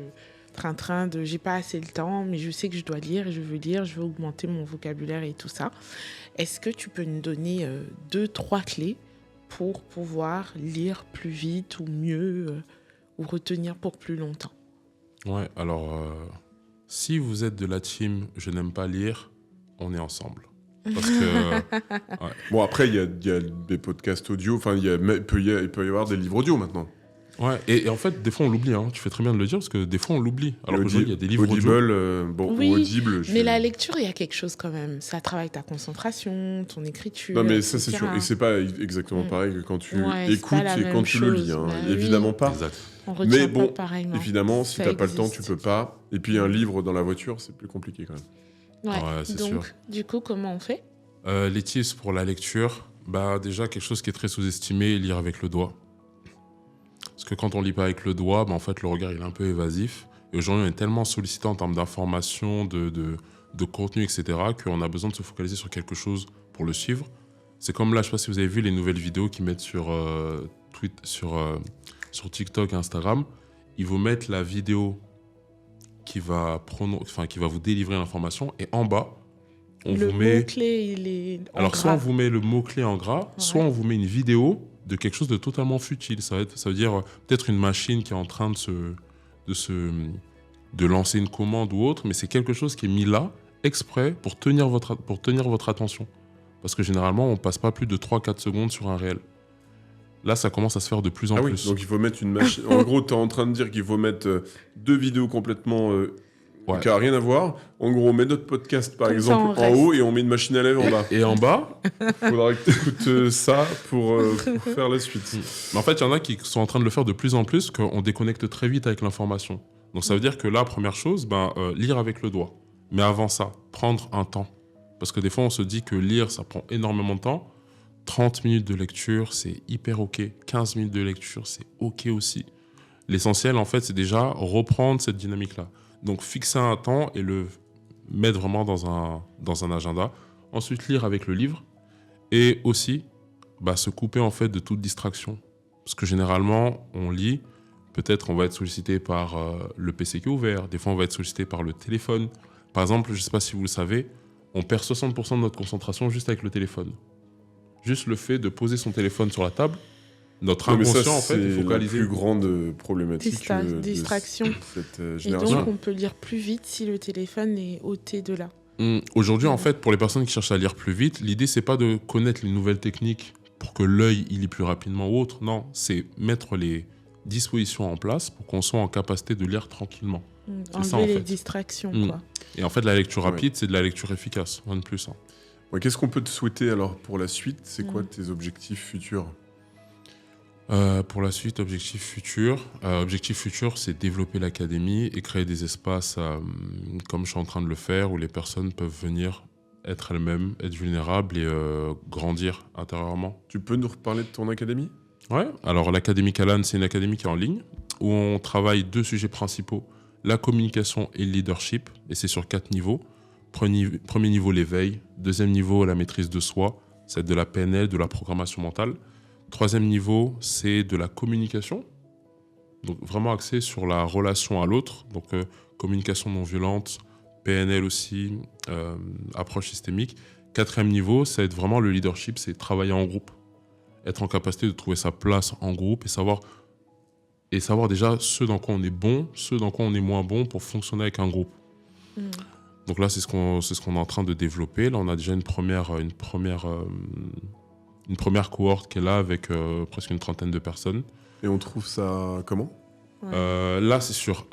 train-train de j'ai pas assez le temps, mais je sais que je dois lire, je veux augmenter mon vocabulaire et tout ça. Est-ce que tu peux nous donner 2-3 clés pour pouvoir lire plus vite ou mieux ou retenir pour plus longtemps ? Ouais, alors, si vous êtes de la team « je n'aime pas lire », on est ensemble. Parce que... Bon, après, il y a des podcasts audio, enfin, il peut y avoir des livres audio maintenant. Ouais, et en fait, des fois, on l'oublie. Hein. Tu fais très bien de le dire, parce que des fois, on l'oublie. Alors qu'aujourd'hui, il y a des livres Audible, audio. Oui, ou Audible. mais la lecture, il y a quelque chose quand même. Ça travaille ta concentration, ton écriture, Non, mais etc. ça, c'est sûr. Et c'est pas exactement pareil que quand tu c'est écoutes pas la et quand même tu le lis. chose. Hein. Bah Évidemment oui. pas. Exact. On retient Mais bon, pas pareillement. évidemment, si Ça t'as pas le temps, tu existe. peux pas. Et puis, un livre dans la voiture, c'est plus compliqué quand même. Ouais, c'est donc, sûr. du coup, comment on fait ? Les tips pour la lecture, bah, déjà, quelque chose qui est très sous-estimé, lire avec le doigt. Parce que quand on lit pas avec le doigt, bah, en fait, le regard il est un peu évasif. Et aujourd'hui, on est tellement sollicité en termes d'informations, de contenu, etc., qu'on a besoin de se focaliser sur quelque chose pour le suivre. C'est comme là, je sais pas si vous avez vu les nouvelles vidéos qu'ils mettent sur TikTok et Instagram. Ils vous mettent la vidéo qui va vous délivrer l'information. Et en bas, on Le vous met... mot-clé, il est en Alors, soit on gras. vous met le mot-clé en gras, soit on vous met une vidéo de quelque chose de totalement futile. Ça veut dire peut-être une machine qui est en train de lancer une commande ou autre, mais c'est quelque chose qui est mis là, exprès, pour tenir votre attention. Parce que généralement, on passe pas plus de 3-4 secondes sur un réel. Là, ça commence à se faire de plus en Oui, plus. donc il faut mettre une machine. En gros, tu es en train de dire qu'il faut mettre 2 vidéos complètement qui n'a rien à voir. En gros, on met notre podcast, par Comme exemple, ça, en haut et on met une machine à laver en bas. Et en bas, Il faudra que tu écoutes ça pour faire la suite. mais en fait, il y en a qui sont en train de le faire de plus en plus, qu'on déconnecte très vite avec l'information. Donc ça veut dire que là, première chose, lire avec le doigt. Mais avant ça, prendre un temps. Parce que des fois, on se dit que lire, ça prend énormément de temps. 30 minutes de lecture, c'est hyper OK. 15 minutes de lecture, c'est OK aussi. L'essentiel, en fait, c'est déjà reprendre cette dynamique-là. Donc, fixer un temps et le mettre vraiment dans un agenda. Ensuite, lire avec le livre. Et aussi, se couper, en fait, de toute distraction. Parce que généralement, on lit, peut-être on va être sollicité par le PC qui est ouvert. Des fois, on va être sollicité par le téléphone. Par exemple, je ne sais pas si vous le savez, on perd 60% de notre concentration juste avec le téléphone. Juste le fait de poser son téléphone sur la table, notre inconscient, en fait, est focalisé. C'est la plus grande problématique distraction. de cette Et génération. donc, on peut lire plus vite si le téléphone est ôté de là. Aujourd'hui, en fait, pour les personnes qui cherchent à lire plus vite, l'idée, c'est pas de connaître les nouvelles techniques pour que l'œil il lit plus rapidement ou autre. Non, c'est mettre les dispositions en place pour qu'on soit en capacité de lire tranquillement. Enlever ça, en les fait. distractions, quoi. Et en fait, la lecture rapide, c'est de la lecture efficace, rien de plus. Ouais, qu'est-ce qu'on peut te souhaiter alors pour la suite ? C'est quoi tes objectifs futurs ? Pour la suite, objectif futur, c'est développer l'académie et créer des espaces comme je suis en train de le faire où les personnes peuvent venir être elles-mêmes, être vulnérables et grandir intérieurement. Tu peux nous reparler de ton académie ? Ouais, alors l'Académie Calane, c'est une académie qui est en ligne où on travaille 2 sujets principaux, la communication et le leadership, et c'est sur 4 niveaux. Premier niveau, l'éveil. Deuxième niveau, la maîtrise de soi, c'est de la PNL, de la programmation mentale. Troisième niveau, c'est de la communication, donc vraiment axé sur la relation à l'autre, donc communication non violente, PNL aussi, approche systémique. Quatrième niveau, ça va être vraiment le leadership, c'est travailler en groupe, être en capacité de trouver sa place en groupe et savoir déjà ce dans quoi on est bon, ce dans quoi on est moins bon pour fonctionner avec un groupe. Donc là, c'est ce qu'on est en train de développer. Là, on a déjà une première cohorte qui est là avec presque une trentaine de personnes. Et on trouve ça comment ? Là, c'est sur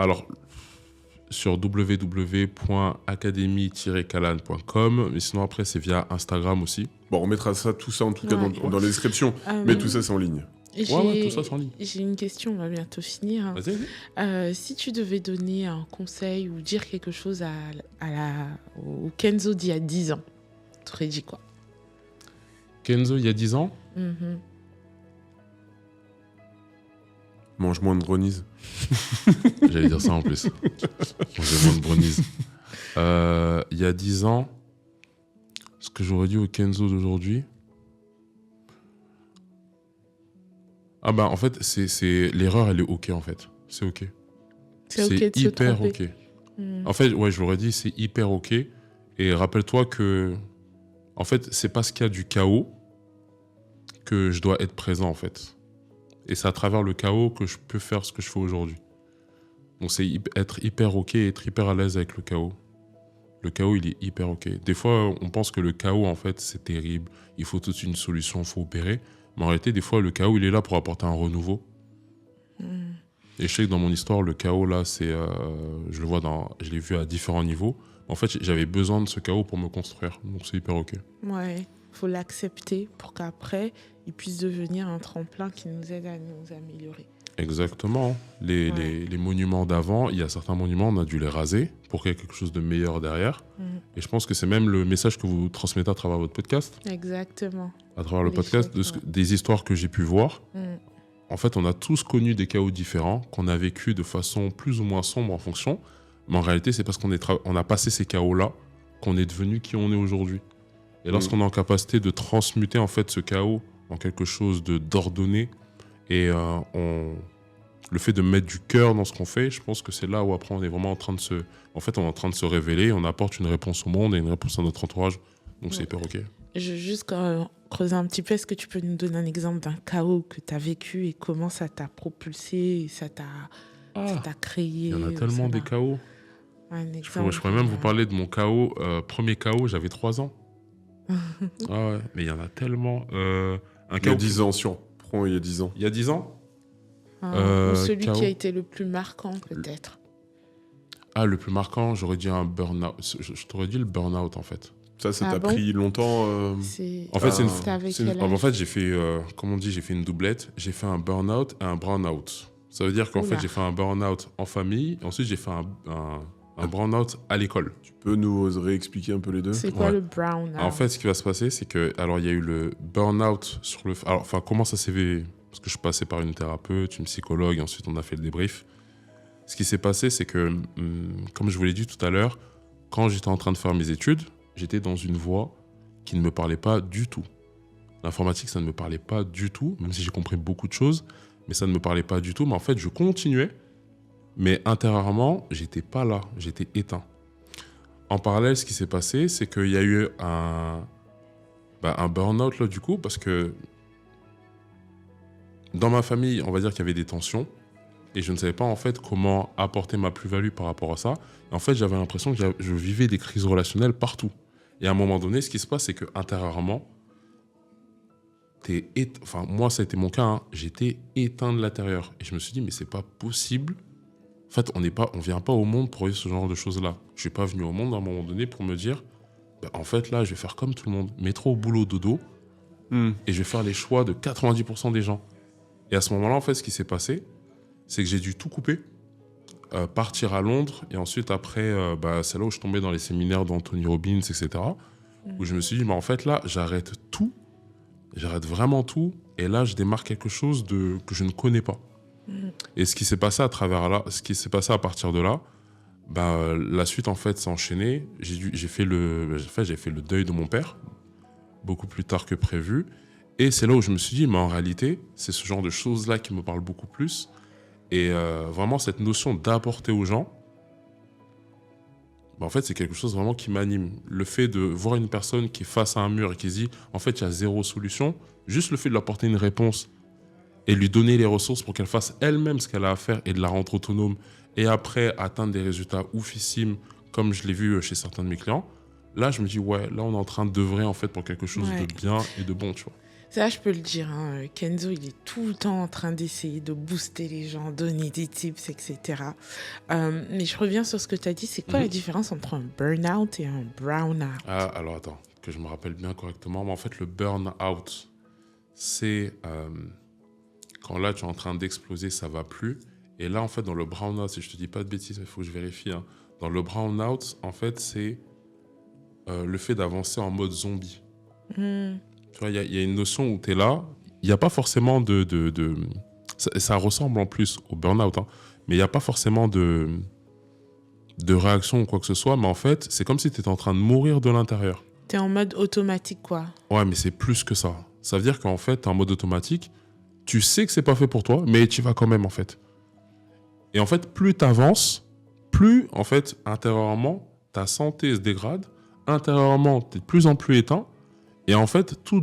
www.academy-calane.com. Mais sinon, après, c'est via Instagram aussi. Bon, on mettra tout ça en tout cas dans la description. Mais tout ça, c'est en ligne. Tout ça, c'est en ligne. J'ai une question, on va bientôt finir. Vas-y. Si tu devais donner un conseil ou dire quelque chose au Kenzo d'il y a 10 ans, tu aurais dit quoi ? Kenzo, il y a 10 ans, Mange moins de brownies. j'allais dire ça en plus. Manger moins de brownies. Il y a 10 ans, ce que j'aurais dit au Kenzo d'aujourd'hui, en fait, l'erreur, elle est OK, en fait. C'est OK. C'est OK de se hyper tromper. OK. En fait, ouais, je l'aurais dit, c'est hyper OK. Et rappelle-toi que, en fait, c'est parce qu'il y a du chaos que je dois être présent, en fait. Et c'est à travers le chaos que je peux faire ce que je fais aujourd'hui. Donc, c'est être hyper OK et être hyper à l'aise avec le chaos. Le chaos, il est hyper OK. Des fois, on pense que le chaos, en fait, c'est terrible. Il faut toute une solution, il faut opérer. Mais en réalité, des fois, le chaos, il est là pour apporter un renouveau. Et je sais que dans mon histoire, le chaos, là, c'est, je l'ai vu à différents niveaux. En fait, j'avais besoin de ce chaos pour me construire. Donc, c'est hyper OK. Ouais, faut l'accepter pour qu'après, il puisse devenir un tremplin qui nous aide à nous améliorer. Exactement. Les monuments d'avant, il y a certains monuments, on a dû les raser pour qu'il y ait quelque chose de meilleur derrière. Et je pense que c'est même le message que vous transmettez à travers votre podcast. Exactement. À travers le podcast, des histoires que j'ai pu voir. En fait, on a tous connu des chaos différents, qu'on a vécu de façon plus ou moins sombre en fonction. Mais en réalité, c'est parce qu'on a passé ces chaos-là qu'on est devenu qui on est aujourd'hui. Et lorsqu'on est en capacité de transmuter en fait ce chaos en quelque chose d'ordonné, et le fait de mettre du cœur dans ce qu'on fait, je pense que c'est là où après on est vraiment en train de se révéler, on apporte une réponse au monde et une réponse à notre entourage. Donc c'est hyper OK. Je veux juste creuser un petit peu, est-ce que tu peux nous donner un exemple d'un chaos que tu as vécu et comment ça t'a propulsé, ça t'a créé? Il y en a tellement des chaos. Je pourrais même vous parler de mon chaos. Premier chaos, j'avais 3 ans. Ouais, mais il y en a tellement. Il y a 10 ans sur prends il y a 10 ans? Il y a 10 ans? Ou celui KO. qui a été le plus marquant, peut-être. Ah, le plus marquant, j'aurais dit un burn-out. Je t'aurais dit le burn-out, en fait. Ça Ah t'a bon? pris longtemps En fait, c'est une... C'était avec c'est une- quel En âge? fait, j'ai fait, comme on dit, j'ai fait une doublette. J'ai fait un burn-out et un brown-out. Ça veut dire qu'en Oula. fait, j'ai fait un burn-out en famille. Et ensuite, j'ai fait un brown-out à l'école. Tu peux nous réexpliquer un peu les deux? C'est quoi Ouais. le brown? En fait, ce qui va se passer, c'est que, alors, il y a eu le burn-out sur le. Alors, enfin, comment ça s'est fait? Parce que je suis passé par une thérapeute, une psychologue, et ensuite on a fait le débrief. Ce qui s'est passé, c'est que, comme je vous l'ai dit tout à l'heure, quand j'étais en train de faire mes études, j'étais dans une voie qui ne me parlait pas du tout. L'informatique, ça ne me parlait pas du tout, même si j'ai compris beaucoup de choses, mais ça ne me parlait pas du tout. Mais en fait, je continuais, mais intérieurement, j'étais pas là, j'étais éteint. En parallèle, ce qui s'est passé, c'est qu'il y a eu un burn-out là, du coup, parce que dans ma famille, on va dire qu'il y avait des tensions, et je ne savais pas en fait comment apporter ma plus-value par rapport à ça. Et en fait, j'avais l'impression que je vivais des crises relationnelles partout. Et à un moment donné, ce qui se passe, c'est que intérieurement, enfin, moi, ça a été mon cas, hein, j'étais éteint de l'intérieur. Et je me suis dit, mais c'est pas possible. En fait, on vient pas au monde pour vivre ce genre de choses-là. Je suis pas venu au monde à un moment donné pour me dire, en fait, là, je vais faire comme tout le monde. Métro, boulot, dodo. Et je vais faire les choix de 90% des gens. Et à ce moment-là, en fait, ce qui s'est passé, c'est que j'ai dû tout couper, partir à Londres. Et ensuite, après, c'est là où je tombais dans les séminaires d'Anthony Robbins, etc. Où je me suis dit, en fait, là, j'arrête tout. J'arrête vraiment tout. Et là, je démarre quelque chose que je ne connais pas. Et ce qui s'est passé à partir de là, la suite, en fait, s'est enchaînée. J'ai fait le deuil de mon père, beaucoup plus tard que prévu. Et c'est là où je me suis dit, mais en réalité, c'est ce genre de choses-là qui me parlent beaucoup plus. Et vraiment, cette notion d'apporter aux gens, en fait, c'est quelque chose vraiment qui m'anime. Le fait de voir une personne qui est face à un mur et qui se dit, en fait, il y a zéro solution, juste le fait de lui apporter une réponse et lui donner les ressources pour qu'elle fasse elle-même ce qu'elle a à faire et de la rendre autonome, et après atteindre des résultats oufissimes, comme je l'ai vu chez certains de mes clients, là, je me dis, ouais, là, on est en train d'œuvrer en fait pour quelque chose de bien et de bon, tu vois. Ça, je peux le dire. Hein. Kenzo, il est tout le temps en train d'essayer de booster les gens, donner des tips, etc. Mais je reviens sur ce que tu as dit. C'est quoi la différence entre un burn-out et un brown-out? Ah, alors attends, que je me rappelle bien correctement. Mais en fait, le burn-out, c'est quand là, tu es en train d'exploser, ça va plus. Et là, en fait, dans le brown-out, si je te dis pas de bêtises, il faut que je vérifie. Hein. Dans le brown-out, en fait, c'est le fait d'avancer en mode zombie. Tu vois, il y a une notion où tu es là, il n'y a pas forcément ça ressemble en plus au burn-out, hein, mais il n'y a pas forcément de réaction ou quoi que ce soit, mais en fait, c'est comme si tu étais en train de mourir de l'intérieur. Tu es en mode automatique, quoi. Ouais, mais c'est plus que ça. Ça veut dire qu'en fait, tu es en mode automatique, tu sais que c'est pas fait pour toi, mais tu vas quand même, en fait. Et en fait, plus tu avances, plus, en fait, intérieurement, ta santé se dégrade, intérieurement, tu es de plus en plus éteint. Et en fait, tout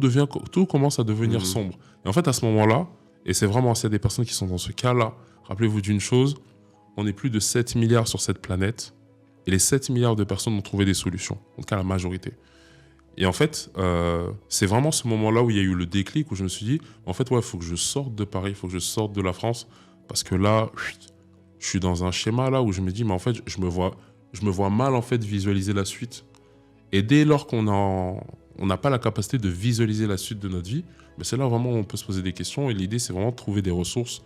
commence à devenir sombre. Et en fait, à ce moment-là, et c'est vraiment s'il y a des personnes qui sont dans ce cas-là, rappelez-vous d'une chose, on est plus de 7 milliards sur cette planète, et les 7 milliards de personnes ont trouvé des solutions, en tout cas la majorité. Et en fait, c'est vraiment ce moment-là où il y a eu le déclic, où je me suis dit, en fait, ouais, il faut que je sorte de Paris, il faut que je sorte de la France, parce que là, je suis dans un schéma là où je me dis, mais en fait, je me vois mal en fait visualiser la suite. Et dès lors qu'on n'a pas la capacité de visualiser la suite de notre vie, c'est là vraiment où on peut se poser des questions. Et l'idée, c'est vraiment de trouver des ressources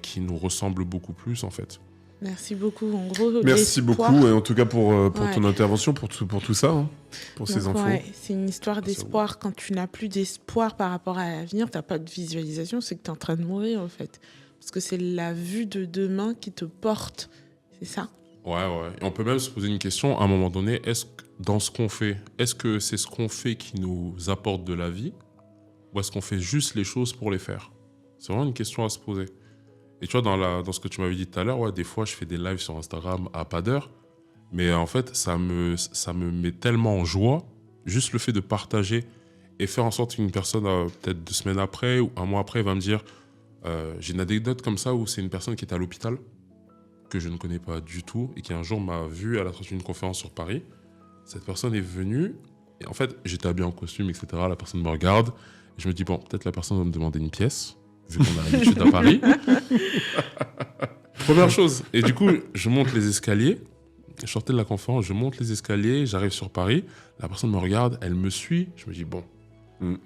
qui nous ressemblent beaucoup plus, en fait. Merci beaucoup. En gros, merci beaucoup, et en tout cas pour ton intervention, pour tout ça, hein, pour donc, ces infos. Ouais, c'est une histoire d'espoir. Quand tu n'as plus d'espoir par rapport à l'avenir, tu n'as pas de visualisation, c'est que tu es en train de mourir, en fait. Parce que c'est la vue de demain qui te porte. C'est ça? Ouais. Et on peut même se poser une question, à un moment donné, est-ce que dans ce qu'on fait, est-ce que c'est ce qu'on fait qui nous apporte de la vie, ou est-ce qu'on fait juste les choses pour les faire? C'est vraiment une question à se poser. Et tu vois, dans ce que tu m'avais dit tout à l'heure, ouais, des fois, je fais des lives sur Instagram à pas d'heure, mais en fait, ça me met tellement en joie, juste le fait de partager et faire en sorte qu'une personne, peut-être 2 semaines après ou un mois après, va me dire, j'ai une anecdote comme ça où c'est une personne qui est à l'hôpital, que je ne connais pas du tout, et qui un jour m'a vu à la sortie d'une conférence sur Paris. Cette personne est venue, et en fait, j'étais habillé en costume, etc. La personne me regarde, et je me dis, bon, peut-être la personne va me demander une pièce. vu qu'on a l'habitude à Paris. Première chose. Et du coup, je monte les escaliers. Je sortais de la conférence, je monte les escaliers, j'arrive sur Paris. La personne me regarde, elle me suit. Je me dis, bon.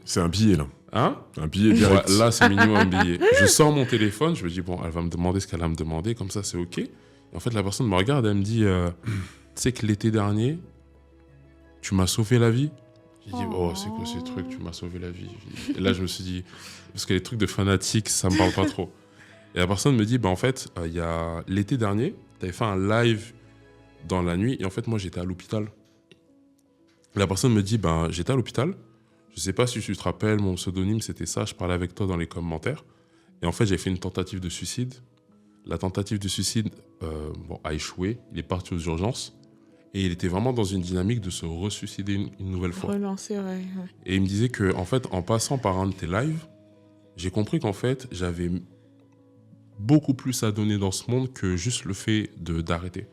C'est un billet, là. Hein? Un billet direct. Ouais, là, c'est minimum un billet. Je sors mon téléphone, je me dis, bon, elle va me demander ce qu'elle va me demander, comme ça, c'est OK. Et en fait, la personne me regarde, elle me dit, tu sais que l'été dernier, tu m'as sauvé la vie. J'ai dit, oh, c'est quoi ces trucs, tu m'as sauvé la vie. Et là, je me suis dit, parce que les trucs de fanatiques, ça me parle pas trop. Et la personne me dit, en fait, il y a l'été dernier, tu avais fait un live dans la nuit, et en fait, moi, j'étais à l'hôpital. La personne me dit, j'étais à l'hôpital. Je sais pas si tu te rappelles, mon pseudonyme, c'était ça. Je parlais avec toi dans les commentaires. Et en fait, j'ai fait une tentative de suicide. La tentative de suicide a échoué. Il est parti aux urgences. Et il était vraiment dans une dynamique de se ressuicider une nouvelle fois. Relancer, ouais. Et il me disait que, en fait, en passant par un de tes lives, j'ai compris qu'en fait, j'avais beaucoup plus à donner dans ce monde que juste le fait d'arrêter.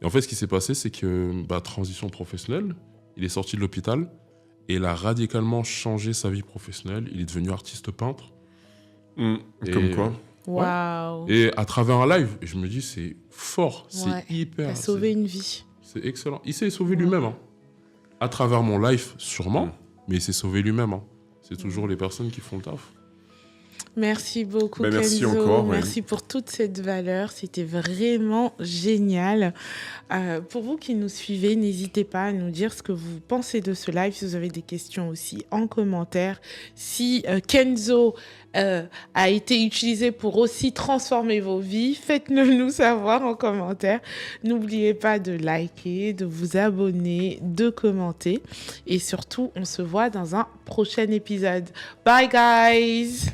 Et en fait, ce qui s'est passé, c'est que, transition professionnelle, il est sorti de l'hôpital. Et il a radicalement changé sa vie professionnelle. Il est devenu artiste peintre. Comme quoi. Waouh. Et à travers un live, je me dis, c'est fort, c'est hyper... Il a sauvé une vie. C'est excellent. Il s'est sauvé lui-même. Hein. À travers mon live, sûrement, mais il s'est sauvé lui-même. Hein. C'est toujours les personnes qui font le taf. Merci beaucoup, merci Kenzo. encore. Merci pour toute cette valeur. C'était vraiment génial. Pour vous qui nous suivez, n'hésitez pas à nous dire ce que vous pensez de ce live. Si vous avez des questions aussi en commentaire. Si Kenzo a été utilisé pour aussi transformer vos vies, faites-le nous savoir en commentaire. N'oubliez pas de liker, de vous abonner, de commenter. Et surtout, on se voit dans un prochain épisode. Bye guys!